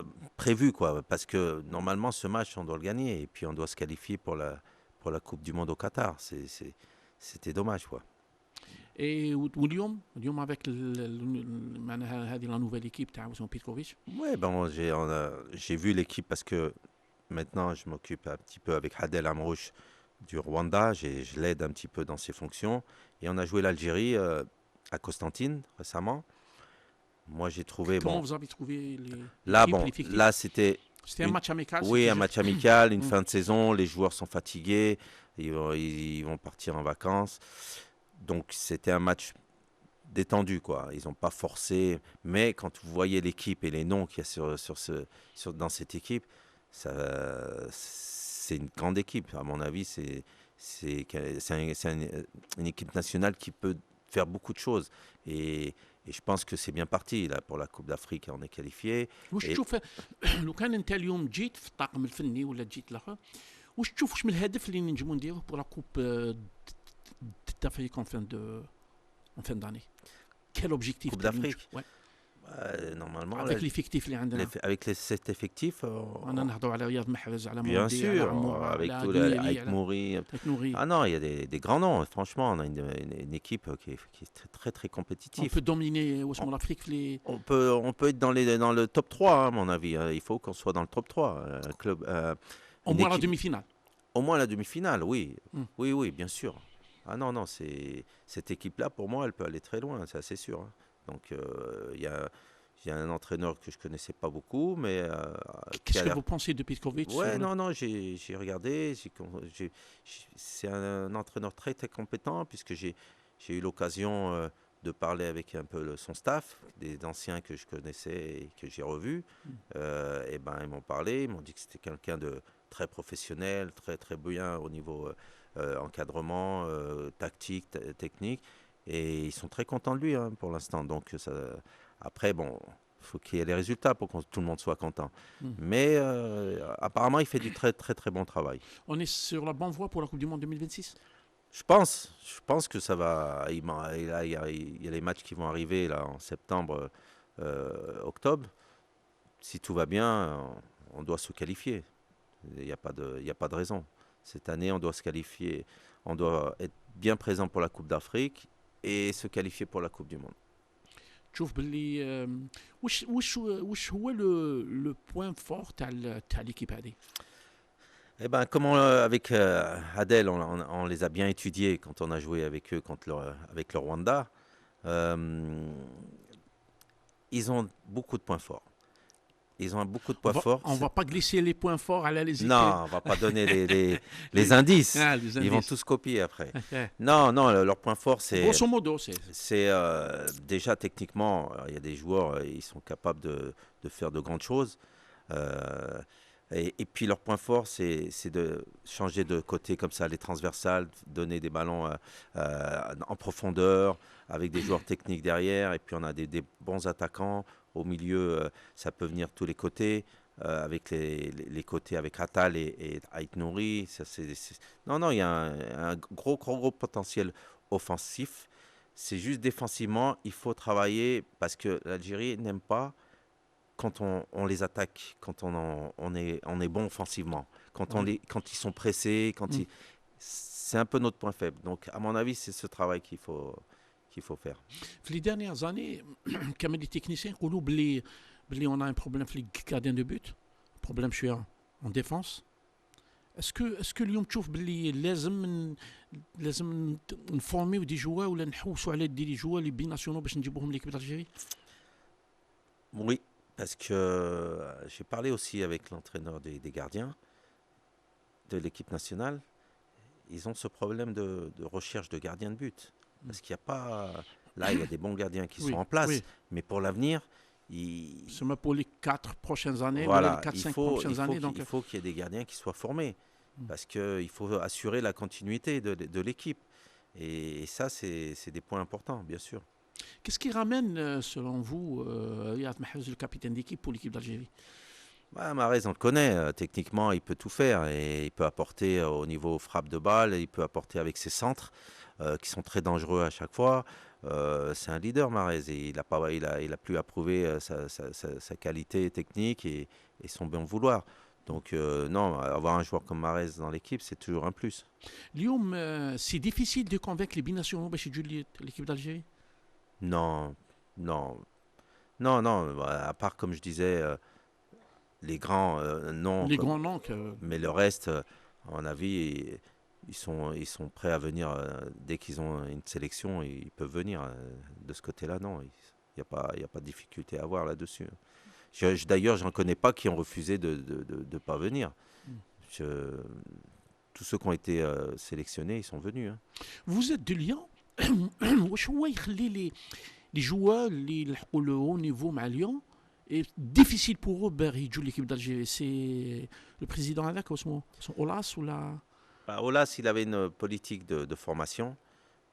[SPEAKER 2] prévu, quoi. Parce que normalement, ce match, on doit le gagner. Et puis, on doit se qualifier pour la Coupe du Monde au Qatar. C'était dommage, quoi.
[SPEAKER 1] Et واليوم avec معناها هذه لا نوفيل ايكيب تاع اسمه بيتكوفيتش.
[SPEAKER 2] Ouais, ben, j'ai vu l'équipe parce que maintenant, je m'occupe un petit peu avec Hadel Amrouche du Rwanda. Je l'aide un petit peu dans ses fonctions. Et on a joué l'Algérie à Constantine récemment. Moi, j'ai trouvé.
[SPEAKER 1] Comment
[SPEAKER 2] Bon,
[SPEAKER 1] vous avez trouvé
[SPEAKER 2] là,
[SPEAKER 1] l'équipe,
[SPEAKER 2] bon,
[SPEAKER 1] l'effectif?
[SPEAKER 2] là, c'était.
[SPEAKER 1] C'était un match amical.
[SPEAKER 2] Oui,
[SPEAKER 1] c'était
[SPEAKER 2] un
[SPEAKER 1] juste-
[SPEAKER 2] match amical, une
[SPEAKER 1] Mm.
[SPEAKER 2] fin de saison. Les joueurs sont fatigués. Ils vont partir en vacances. Donc, c'était un match détendu, quoi. Ils n'ont pas forcé. Mais quand vous voyez l'équipe et les noms qu'il y a dans cette équipe, c'est une grande équipe. À mon avis, c'est une équipe nationale qui peut faire beaucoup de choses. Et je pense que c'est bien parti. Là, pour la Coupe d'Afrique, on est qualifié.
[SPEAKER 1] واش
[SPEAKER 2] إيه.
[SPEAKER 1] تشوف لو كان انت اليوم جيت في الطاقم الفني ولا جيت الاخر واش تشوف واش من الهدف اللي نجمو نديروه بور لا كوب d'Afrique en fin d'année? Quel objectif
[SPEAKER 2] Coupe
[SPEAKER 1] تاعي
[SPEAKER 2] d'Afrique.
[SPEAKER 1] Ouais.
[SPEAKER 2] Normalement,
[SPEAKER 1] avec l'effectif اللي عندنا
[SPEAKER 2] avec cet effectif,
[SPEAKER 1] انا نهضروا على رياض محرز على
[SPEAKER 2] bien
[SPEAKER 1] مودي على
[SPEAKER 2] sûr,
[SPEAKER 1] عمور
[SPEAKER 2] avec
[SPEAKER 1] على
[SPEAKER 2] tout
[SPEAKER 1] دويلي
[SPEAKER 2] avec
[SPEAKER 1] على
[SPEAKER 2] Mouri.
[SPEAKER 1] نوري.
[SPEAKER 2] Ah non, il y a des grands noms. Franchement, on a une équipe qui est très, très, très
[SPEAKER 1] On
[SPEAKER 2] compétitive.
[SPEAKER 1] peut dominer l'Afrique في les
[SPEAKER 2] On peut être dans le top 3, hein, à mon avis. Il faut qu'on soit dans le top 3. Un club,
[SPEAKER 1] au
[SPEAKER 2] une
[SPEAKER 1] moins la
[SPEAKER 2] équipe-
[SPEAKER 1] demi-finale.
[SPEAKER 2] Au moins la demi-finale, oui.
[SPEAKER 1] Mm.
[SPEAKER 2] Oui, oui, bien sûr. Ah non, non, cette équipe-là, pour moi, elle peut aller très loin, c'est assez sûr, hein. Donc, il y a un entraîneur que je ne connaissais pas beaucoup, mais qui
[SPEAKER 1] Qu'est-ce
[SPEAKER 2] a
[SPEAKER 1] que
[SPEAKER 2] l'air.
[SPEAKER 1] vous pensez de Petkovic?
[SPEAKER 2] Ouais, non, non, j'ai regardé. C'est un entraîneur très, très compétent, puisque j'ai eu l'occasion de parler avec un peu son staff, des anciens que je connaissais et que j'ai revus. Et ben, ils m'ont parlé, ils m'ont dit que c'était quelqu'un de très professionnel, très, très bien au niveau encadrement, tactique, technique. Et ils sont très contents de lui, hein, pour l'instant. Donc, après, bon, il faut qu'il y ait les résultats pour que tout le monde soit content. Mais apparemment, il fait du très, très, très bon travail.
[SPEAKER 1] On est sur la bonne voie pour la Coupe du Monde 2026?
[SPEAKER 2] Je pense que ça va. Il y a les matchs qui vont arriver là, en septembre, octobre. Si tout va bien, on doit se qualifier. Il n'y a pas de raison. Cette année, on doit se qualifier, on doit être bien présent pour la Coupe d'Afrique et se qualifier pour la Coupe du Monde.
[SPEAKER 1] تشوف باللي وش هو لو بوين فور تاع ليكيب هذه؟
[SPEAKER 2] Eh ben, avec Adel, on les a bien étudiés quand on a joué avec eux avec le Rwanda. Euh, Ils ont beaucoup de points forts. Ils ont beaucoup de points forts.
[SPEAKER 1] On va pas glisser les points forts à la les
[SPEAKER 2] Non, on va pas donner les indices.
[SPEAKER 1] Ah, les
[SPEAKER 2] Ils vont
[SPEAKER 1] indices.
[SPEAKER 2] tous copier après. Non, non, leur point fort,
[SPEAKER 1] Grosso modo,
[SPEAKER 2] c'est déjà techniquement, il y a des joueurs, ils sont capables de faire de grandes choses. Euh, et puis leur point fort, c'est de changer de côté comme ça, les transversales, donner des ballons en profondeur, avec des joueurs techniques derrière. Et puis on a des bons attaquants. Au milieu, ça peut venir de tous les côtés, avec les côtés avec Atal et Ait Nouri. Non, non, il y a un gros potentiel offensif. C'est juste défensivement, il faut travailler parce que l'Algérie n'aime pas quand on les attaque, quand on est bon offensivement, quand ils sont pressés, c'est un peu notre point faible. Donc, à mon avis, c'est ce travail qu'il faut faire.
[SPEAKER 1] في les dernières années كما les techniciens يقولوا بلي on a un problème في les gardiens de but, problème شويه en défense. Est-ce que اليوم تشوف بلي لازم نفورميو دي جوا ولا نحوسوا على دي جوا اللي بيناسيونال باش نجيبوهم ليكيب d'Algérie?
[SPEAKER 2] Oui, parce que j'ai parlé aussi avec l'entraîneur des gardiens de l'équipe nationale. Ils ont ce problème de recherche de gardiens de but. Parce qu'il n'y a pas... Là, il y a des bons gardiens qui sont en place. Mais pour l'avenir,
[SPEAKER 1] c'est pour les 4 prochaines années,
[SPEAKER 2] voilà,
[SPEAKER 1] les 4-5 prochaines années.
[SPEAKER 2] Il faut qu'il y ait des gardiens qui soient formés. Parce qu'il faut assurer la continuité de l'équipe. Et ça, c'est des points importants, bien sûr.
[SPEAKER 1] Qu'est-ce qui ramène, selon vous, Riyad Mahrez, le capitaine d'équipe pour l'équipe d'Algérie?
[SPEAKER 2] Mahrez, on le connaît. Techniquement, il peut tout faire. Et il peut apporter au niveau frappe de balle. Il peut apporter avec ses centres qui sont très dangereux à chaque fois. C'est un leader, Mahrez. Et il a pu approuver sa qualité technique et son bon vouloir. Donc, non, avoir un joueur comme Mahrez dans l'équipe, c'est toujours un plus.
[SPEAKER 1] اليوم, c'est difficile de convaincre les binationaux باش يجوا l'équipe d'Algérie?
[SPEAKER 2] Non, non. Non, non. À part, comme je disais, les grands noms.
[SPEAKER 1] Les grands noms.
[SPEAKER 2] Mais le reste, à mon avis, ils sont prêts à venir. Dès qu'ils ont une sélection, ils peuvent venir. De ce côté-là, non. Il n'y a pas de difficulté à avoir là-dessus. D'ailleurs, je n'en connais pas qui ont refusé de ne pas venir. Tous ceux qui ont été sélectionnés, ils sont venus. Hein.
[SPEAKER 1] Vous êtes de Lyon. واش هو يخلي les joueurs اللي يلحقوا le haut niveau مع Lyon est difficile pour eux de يجوا l'équipe d'Algérie? C'est le président avec son Olas ou la...
[SPEAKER 2] Olas, il avait une politique de formation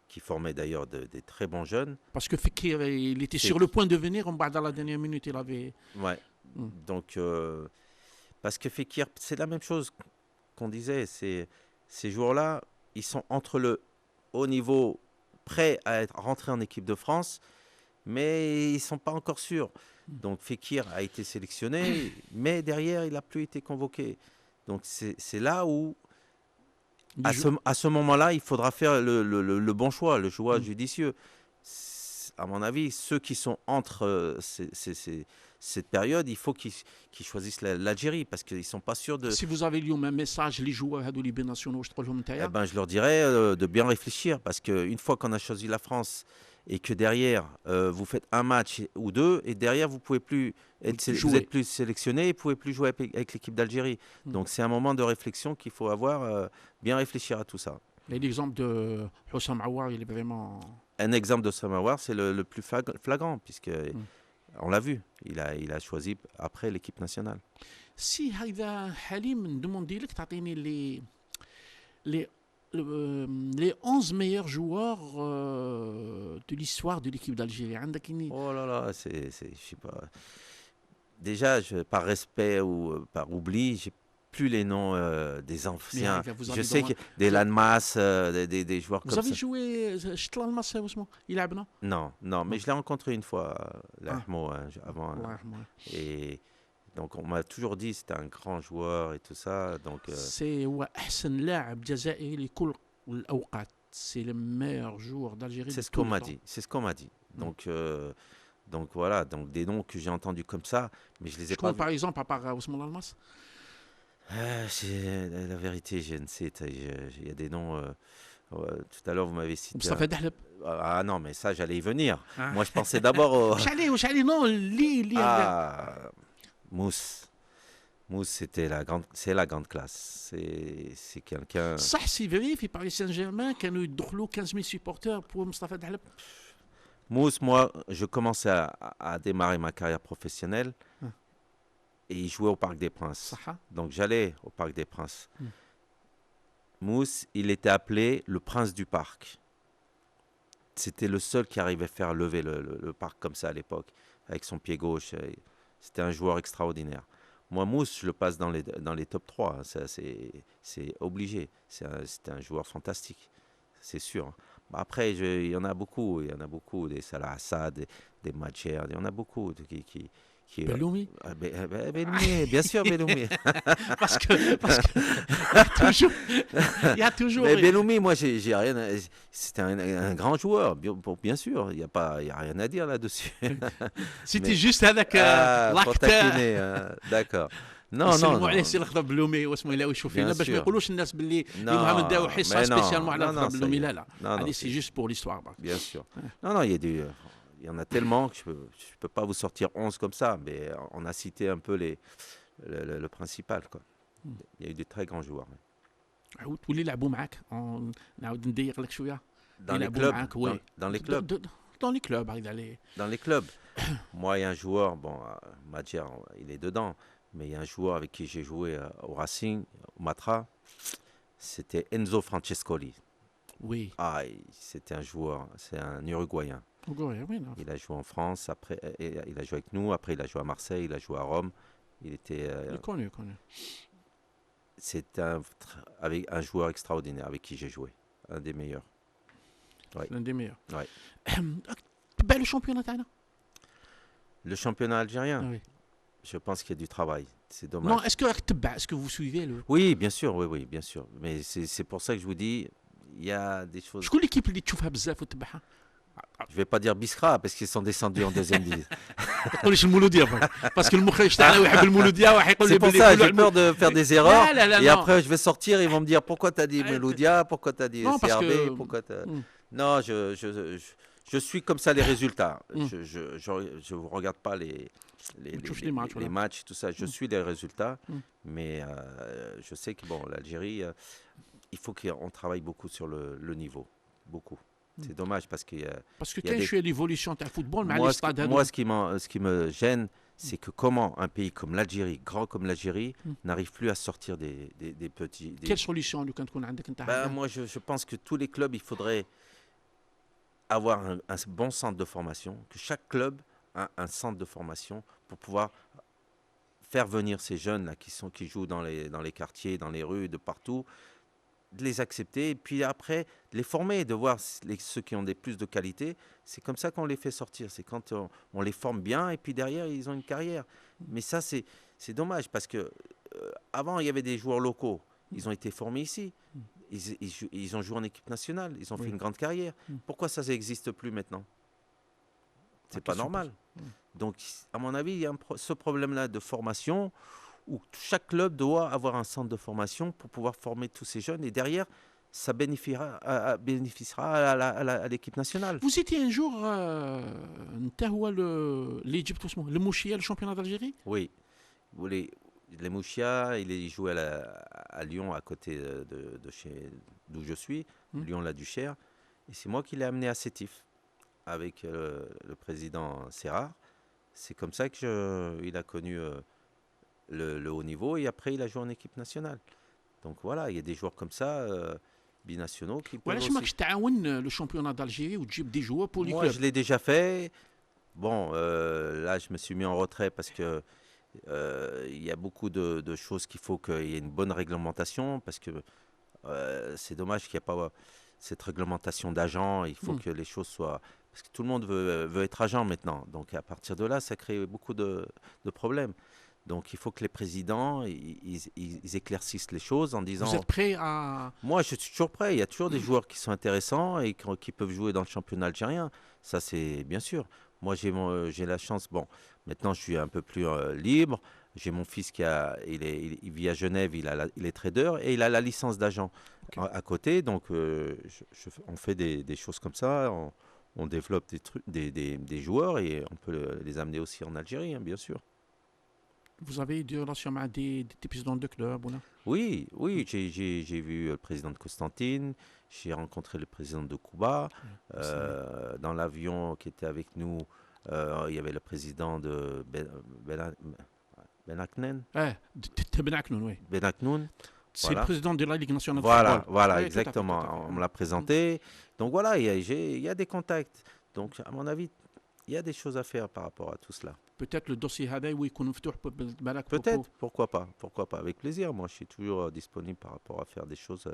[SPEAKER 2] qui formait d'ailleurs des très bons jeunes.
[SPEAKER 1] Parce que Fekir, il était sur le point de venir, dans la dernière minute, il avait...
[SPEAKER 2] Ouais. Donc, parce que Fekir, c'est la même chose qu'on disait. Ces joueurs-là, ils sont entre le haut niveau, prêts à rentrer en équipe de France, mais ils ne sont pas encore sûrs. Donc, Fekir a été sélectionné, mais derrière, il n'a plus été convoqué. Donc, c'est là où... À ce moment-là, il faudra faire le bon choix, le choix judicieux. À mon avis, ceux qui sont entre cette période, il faut qu'ils choisissent l'Algérie parce qu'ils ne sont pas sûrs de...
[SPEAKER 1] Si vous avez lu un message, les joueurs les binationaux,
[SPEAKER 2] je leur dirais de bien réfléchir parce qu'une fois qu'on a choisi la France et que derrière, vous faites un match ou deux et derrière, vous pouvez plus vous êtes plus sélectionné et vous ne pouvez plus jouer avec l'équipe d'Algérie. Donc, c'est un moment de réflexion qu'il faut avoir, bien réfléchir à tout ça.
[SPEAKER 1] Et l'exemple de Houssam Aouar, il est vraiment...
[SPEAKER 2] Un exemple de Houssam Aouar, c'est le plus flagrant, puisque on l'a vu, il a choisi après l'équipe nationale.
[SPEAKER 1] Si Haïda Halim demandait que tu aies les 11 meilleurs joueurs de l'histoire de l'équipe d'Algérie.
[SPEAKER 2] Oh là là, je sais pas. Déjà, par respect ou par oubli, j'ai plus les noms des anciens. Je sais que des Lanmas, des joueurs comme ça.
[SPEAKER 1] Vous avez joué Lanmas, il a
[SPEAKER 2] Non, mais je l'ai rencontré une fois, avant. Et Donc on m'a toujours dit que c'était un grand joueur et tout ça. Donc
[SPEAKER 1] سي هو احسن لاعب جزائري لكل الاوقات. سي le meilleur joueur d'Algérie
[SPEAKER 2] c'est
[SPEAKER 1] de
[SPEAKER 2] ce
[SPEAKER 1] tous
[SPEAKER 2] qu'on
[SPEAKER 1] les
[SPEAKER 2] m'a
[SPEAKER 1] temps.
[SPEAKER 2] dit. C'est ce qu'on m'a dit. Donc voilà, donc des noms que j'ai entendus comme ça, mais je les ai pas
[SPEAKER 1] شكون
[SPEAKER 2] vus.
[SPEAKER 1] par exemple à part Ousmane Almas.
[SPEAKER 2] La vérité, je ne sais. Il y a des noms. Tout à l'heure, vous m'avez cité.
[SPEAKER 1] مصطفى دحلب.
[SPEAKER 2] Ah non, mais ça, j'allais y venir.
[SPEAKER 1] Ah.
[SPEAKER 2] Moi, je pensais d'abord au.
[SPEAKER 1] واش عليه نو اللي
[SPEAKER 2] Ah, Mousse. Mousse, c'est la grande classe. C'est quelqu'un.
[SPEAKER 1] صح سي فري في باريس سان جيرمان كانوا يدخلوا 15000 سيبورتور pour مصطفى دحلب.
[SPEAKER 2] Mousse, moi, je commençais à démarrer ma carrière professionnelle et il jouait au Parc des Princes.
[SPEAKER 1] صح.
[SPEAKER 2] Donc, j'allais au Parc des Princes. Mousse, il était appelé le prince du parc. C'était le seul qui arrivait à faire lever le parc comme ça à l'époque, avec son pied gauche. C'était un joueur extraordinaire. Moi, Mousse, je le passe dans les top 3. Hein. C'est obligé. C'était un joueur fantastique, c'est sûr. Après, il y en a beaucoup. Il y en a beaucoup. Des Salah Assad, des Madjer. Il y en a beaucoup qui
[SPEAKER 1] Belloumi.
[SPEAKER 2] Belloumi, bien sûr, Belloumi.
[SPEAKER 1] parce que il y a toujours
[SPEAKER 2] Mais Belloumi, moi, j'ai rien. C'était un grand joueur, bien sûr. Il y a rien à dire là-dessus.
[SPEAKER 1] c'était juste هذاك
[SPEAKER 2] pour taquiner, d'accord. Non,
[SPEAKER 1] نسلموا عليه سي الخضر بلومي واسمه الا يشوف فينا باش ما يقولوش الناس باللي اليوم نداو حصه سبيسيالمون على الخضر بلومي. لا هذه سي جوست بور ليستوار.
[SPEAKER 2] Bien sûr. Non, il y en a tellement que je peux pas vous sortir 11 comme ça, mais on a cité un peu le principal, quoi. Il y a eu de très grands joueurs.
[SPEAKER 1] عاود تولي يلعبوا معاك نعاود نديق لك شويه.
[SPEAKER 2] Dans les
[SPEAKER 1] يلعبوا
[SPEAKER 2] clubs,
[SPEAKER 1] معاك وي.
[SPEAKER 2] dans les clubs.
[SPEAKER 1] dans les clubs هكذا عليه.
[SPEAKER 2] Dans les clubs. Moi, il y a un joueur, bon, Madjer, il est dedans, mais il y a un joueur avec qui j'ai joué au Racing, au Matra, c'était Enzo Francescoli.
[SPEAKER 1] Oui.
[SPEAKER 2] Ah, c'était un joueur, c'est un Uruguayen.
[SPEAKER 1] Oui, non.
[SPEAKER 2] Il a joué en France, après, il a joué avec nous, après il a joué à Marseille, il a joué à Rome. Il était.
[SPEAKER 1] Il est connu.
[SPEAKER 2] C'est avec un joueur extraordinaire avec qui j'ai joué, un des meilleurs. Ouais.
[SPEAKER 1] L'un des meilleurs.
[SPEAKER 2] Ouais.
[SPEAKER 1] تبع le championnat تاعنا.
[SPEAKER 2] Le championnat algérien,
[SPEAKER 1] Oui.
[SPEAKER 2] je pense qu'il y a du travail. C'est dommage.
[SPEAKER 1] Non, est-ce que vous suivez le.
[SPEAKER 2] Oui, bien sûr, oui, bien sûr. Mais c'est pour ça que je vous dis, il y a des choses.
[SPEAKER 1] شكون ليكيب اللي تشوفها بزاف وتتبعها؟
[SPEAKER 2] Je vais pas dire Biskra parce qu'ils sont descendus en deuxième division.
[SPEAKER 1] ما تقوليش المولوديه باسكو المخرج تاعنا يحب المولوديه راح يقول
[SPEAKER 2] C'est
[SPEAKER 1] لي
[SPEAKER 2] pour
[SPEAKER 1] بلي
[SPEAKER 2] ça,
[SPEAKER 1] كله
[SPEAKER 2] j'ai peur de faire des erreurs.
[SPEAKER 1] لا,
[SPEAKER 2] Et
[SPEAKER 1] non.
[SPEAKER 2] après, je vais sortir, ils vont me dire pourquoi tu as dit Meloudia, pourquoi tu as dit
[SPEAKER 1] Non, parce
[SPEAKER 2] CRB,
[SPEAKER 1] que-
[SPEAKER 2] pourquoi t'as... Non, je suis comme ça les résultats. Je ne regarde pas
[SPEAKER 1] Tu fais les matchs, voilà.
[SPEAKER 2] matchs, tout ça. Je suis les résultats. Mais je sais que bon, l'Algérie, il faut qu'on travaille beaucoup sur le niveau. Beaucoup. C'est dommage parce que
[SPEAKER 1] باسكو
[SPEAKER 2] il y a
[SPEAKER 1] كاين
[SPEAKER 2] des-
[SPEAKER 1] شويه ليفوليسيون تاع الفوتبول مع
[SPEAKER 2] moi,
[SPEAKER 1] لي
[SPEAKER 2] ce
[SPEAKER 1] ستاد
[SPEAKER 2] qui,
[SPEAKER 1] هذو.
[SPEAKER 2] moi, ce qui me gêne, c'est que comment un pays comme l'Algérie, grand comme l'Algérie, n'arrive plus à sortir des petits...
[SPEAKER 1] كاين سوليسيون لو كان تكون عندك انت
[SPEAKER 2] Ben,
[SPEAKER 1] حاجة.
[SPEAKER 2] moi, je pense que tous les clubs, il faudrait avoir un bon centre de formation, que chaque club a un centre de formation pour pouvoir faire venir ces jeunes-là qui jouent dans les quartiers, dans les rues, de partout, de les accepter et puis après de les former, de voir ceux qui ont plus de qualité. C'est comme ça qu'on les fait sortir. C'est quand on les forme bien et puis derrière, ils ont une carrière. Mais ça, c'est dommage parce que avant, il y avait des joueurs locaux. Ils ont été formés ici. Ils ont joué en équipe nationale. Ils ont fait une grande carrière. Pourquoi ça n'existe plus maintenant? C'est pas normal. Donc, à mon avis, il y a ce problème-là de formation où chaque club doit avoir un centre de formation pour pouvoir former tous ces jeunes. Et derrière, ça bénéficiera à l'équipe nationale.
[SPEAKER 1] Vous étiez un jour انت هو اللي جبتو اسمه الموشيه الشامبيونات d'Algérie.
[SPEAKER 2] Oui. Les Mouchia, il jouait à Lyon, à côté d'où je suis, Lyon-la-Duchère. Et c'est moi qui l'ai amené à Sétif avec le président Serrar. C'est comme ça qu'il a connu le haut niveau et après il a joué en équipe nationale. Donc voilà, il y a des joueurs comme ça, binationaux, qui peuvent
[SPEAKER 1] وعلاش
[SPEAKER 2] aussi...
[SPEAKER 1] ماكش تعاون لو شامبيونات d'Algérie وتجيب دي جوار pour les
[SPEAKER 2] Moi, je
[SPEAKER 1] clubs.
[SPEAKER 2] l'ai déjà fait. Bon, là, je me suis mis en retrait parce que il y a beaucoup de choses qu'il faut qu'il y ait une bonne réglementation parce que c'est dommage qu'il n'y ait pas cette réglementation d'agent. Il faut que les choses soient... Parce que tout le monde veut être agent maintenant. Donc à partir de là, ça crée beaucoup de problèmes. Donc il faut que les présidents ils éclaircissent les choses en
[SPEAKER 1] Vous
[SPEAKER 2] disant
[SPEAKER 1] êtes prêt à...
[SPEAKER 2] moi je suis toujours prêt, il y a toujours des joueurs qui sont intéressants et qui peuvent jouer dans le championnat algérien. Ça c'est bien sûr. Moi j'ai la chance, bon, maintenant je suis un peu plus libre. J'ai mon fils il vit à Genève, il est trader et il a la licence d'agent
[SPEAKER 1] Ok.
[SPEAKER 2] à côté. Donc on fait des choses comme ça, on développe des trucs, des joueurs et on peut les amener aussi en Algérie, hein, bien sûr.
[SPEAKER 1] Vous avez des relations avec des présidents de club ou non?
[SPEAKER 2] Oui, oui, j'ai vu le président de Constantine, j'ai rencontré le président de Cuba.
[SPEAKER 1] Samir.
[SPEAKER 2] Dans l'avion qui était avec nous, il y avait le président de Benaknen,
[SPEAKER 1] De Benaknoun, oui.
[SPEAKER 2] Benaknoun.
[SPEAKER 1] C'est le
[SPEAKER 2] Voilà.
[SPEAKER 1] président de la Ligue nationale de
[SPEAKER 2] Voilà,
[SPEAKER 1] football.
[SPEAKER 2] voilà,
[SPEAKER 1] Oui, tout à fait, tout
[SPEAKER 2] exactement.
[SPEAKER 1] à fait.
[SPEAKER 2] On me l'a présenté. Donc voilà, il y a des contacts. Donc à mon avis, il y a des choses à faire par rapport à tout cela.
[SPEAKER 1] Peut-être le dossier هذا يكون مفتوح بالك
[SPEAKER 2] Peut-être, pourquoi pas, avec plaisir. Moi, je suis toujours disponible par rapport à faire des choses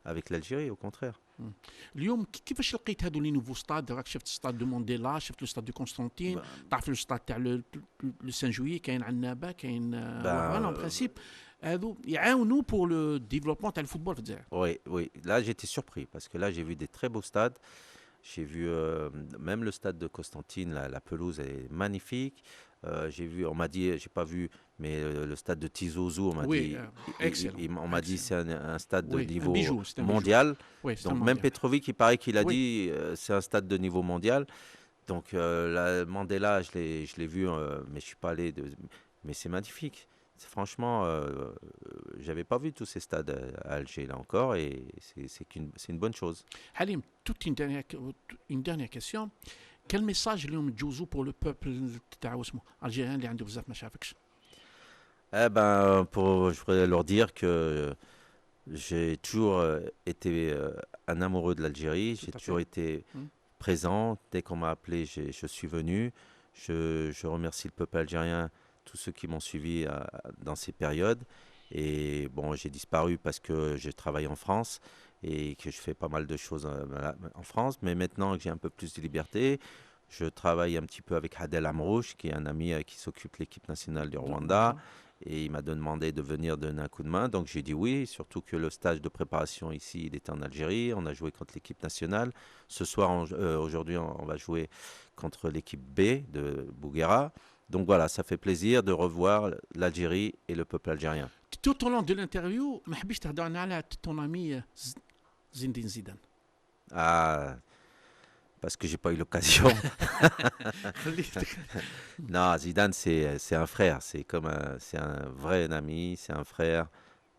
[SPEAKER 2] avec l'Algérie, au contraire.
[SPEAKER 1] اليوم كيفاش لقيت هذو لي نوفو ستاد؟ راك شفت ستاد دو مونديلا، شفت لو ستاد دو كونستانتين،
[SPEAKER 2] Ben,
[SPEAKER 1] تعرف لو ستاد تاع لو سان جويي، كاين عنابه، كاين
[SPEAKER 2] ben,
[SPEAKER 1] فوالا. برانسيب هذو يعاونوا بور لو ديفلوبمون تاع الفوتبول في الجزائر.
[SPEAKER 2] oui, oui. Là, j'étais surpris parce que là, j'ai vu des très beaux stades. J'ai vu même le stade de Constantine, la pelouse est magnifique. J'ai vu, on m'a dit, j'ai pas vu, mais le stade de Tizouzou, on m'a
[SPEAKER 1] Oui,
[SPEAKER 2] dit,
[SPEAKER 1] excellent.
[SPEAKER 2] on m'a dit c'est un stade de
[SPEAKER 1] Oui, un
[SPEAKER 2] niveau
[SPEAKER 1] bijou, c'est un bijou.
[SPEAKER 2] mondial.
[SPEAKER 1] Oui, c'est un
[SPEAKER 2] Donc même
[SPEAKER 1] mondial.
[SPEAKER 2] Petrovic, il paraît qu'il a
[SPEAKER 1] Oui.
[SPEAKER 2] dit c'est un stade de niveau mondial. Donc la Mandela, je l'ai vu, mais je suis pas allé. Mais c'est magnifique. Franchement, j'avais pas vu tous ces stades à Alger là encore, et c'est une bonne chose.
[SPEAKER 1] حليم, toute une dernière question. Quel message اليوم تجوزوا pour le peuple تاع اسمه algérien اللي عنده بزاف ما شافكش؟
[SPEAKER 2] Eh ben, je voudrais leur dire que j'ai toujours été un amoureux de l'Algérie. J'ai
[SPEAKER 1] Tout à
[SPEAKER 2] toujours
[SPEAKER 1] fait.
[SPEAKER 2] été
[SPEAKER 1] Mm.
[SPEAKER 2] présent. Dès qu'on m'a appelé, je suis venu. Je remercie le peuple algérien, tous ceux qui m'ont suivi dans ces périodes. Et bon, j'ai disparu parce que je travaille en France et que je fais pas mal de choses en France. Mais maintenant que j'ai un peu plus de liberté, je travaille un petit peu avec Adel Amrouche, qui est un ami qui s'occupe de l'équipe nationale du Rwanda. Et il m'a demandé de venir donner un coup de main. Donc j'ai dit oui, surtout que le stage de préparation ici, il était en Algérie. On a joué contre l'équipe nationale. Ce soir, aujourd'hui, on va jouer contre l'équipe B de Bouguera. Donc voilà, ça fait plaisir de revoir l'Algérie et le peuple algérien.
[SPEAKER 1] Tout au long de l'interview ما حبيتش تهضرنا على ton ami Zinedine Zidane.
[SPEAKER 2] Ah, parce que j'ai pas eu l'occasion. Non, Zidane, c'est un frère. C'est un vrai ami, c'est un frère.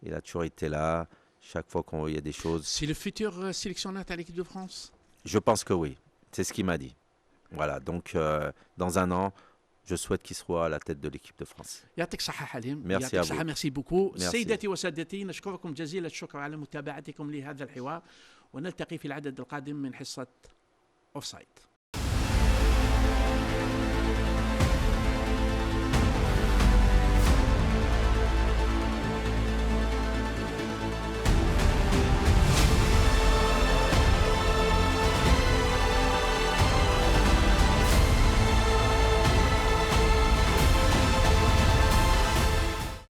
[SPEAKER 2] Il a toujours été là. Chaque fois qu'il y a des choses.
[SPEAKER 1] C'est le futur sélectionneur à l'équipe de France?
[SPEAKER 2] Je pense que oui. C'est ce qu'il m'a dit. Voilà. Donc, dans un an, je souhaite qu'il soit à la tête de l'équipe de France.
[SPEAKER 1] يعطيك صحة حليم.
[SPEAKER 2] Merci
[SPEAKER 1] يعطيك
[SPEAKER 2] à
[SPEAKER 1] صحة.
[SPEAKER 2] vous.
[SPEAKER 1] ميرسي بوكو.
[SPEAKER 2] Merci.
[SPEAKER 1] سيداتي وسادتي، نشكركم جزيل الشكر على متابعتكم لهذا الحوار، ونلتقي في العدد القادم من حصة أوفسايد.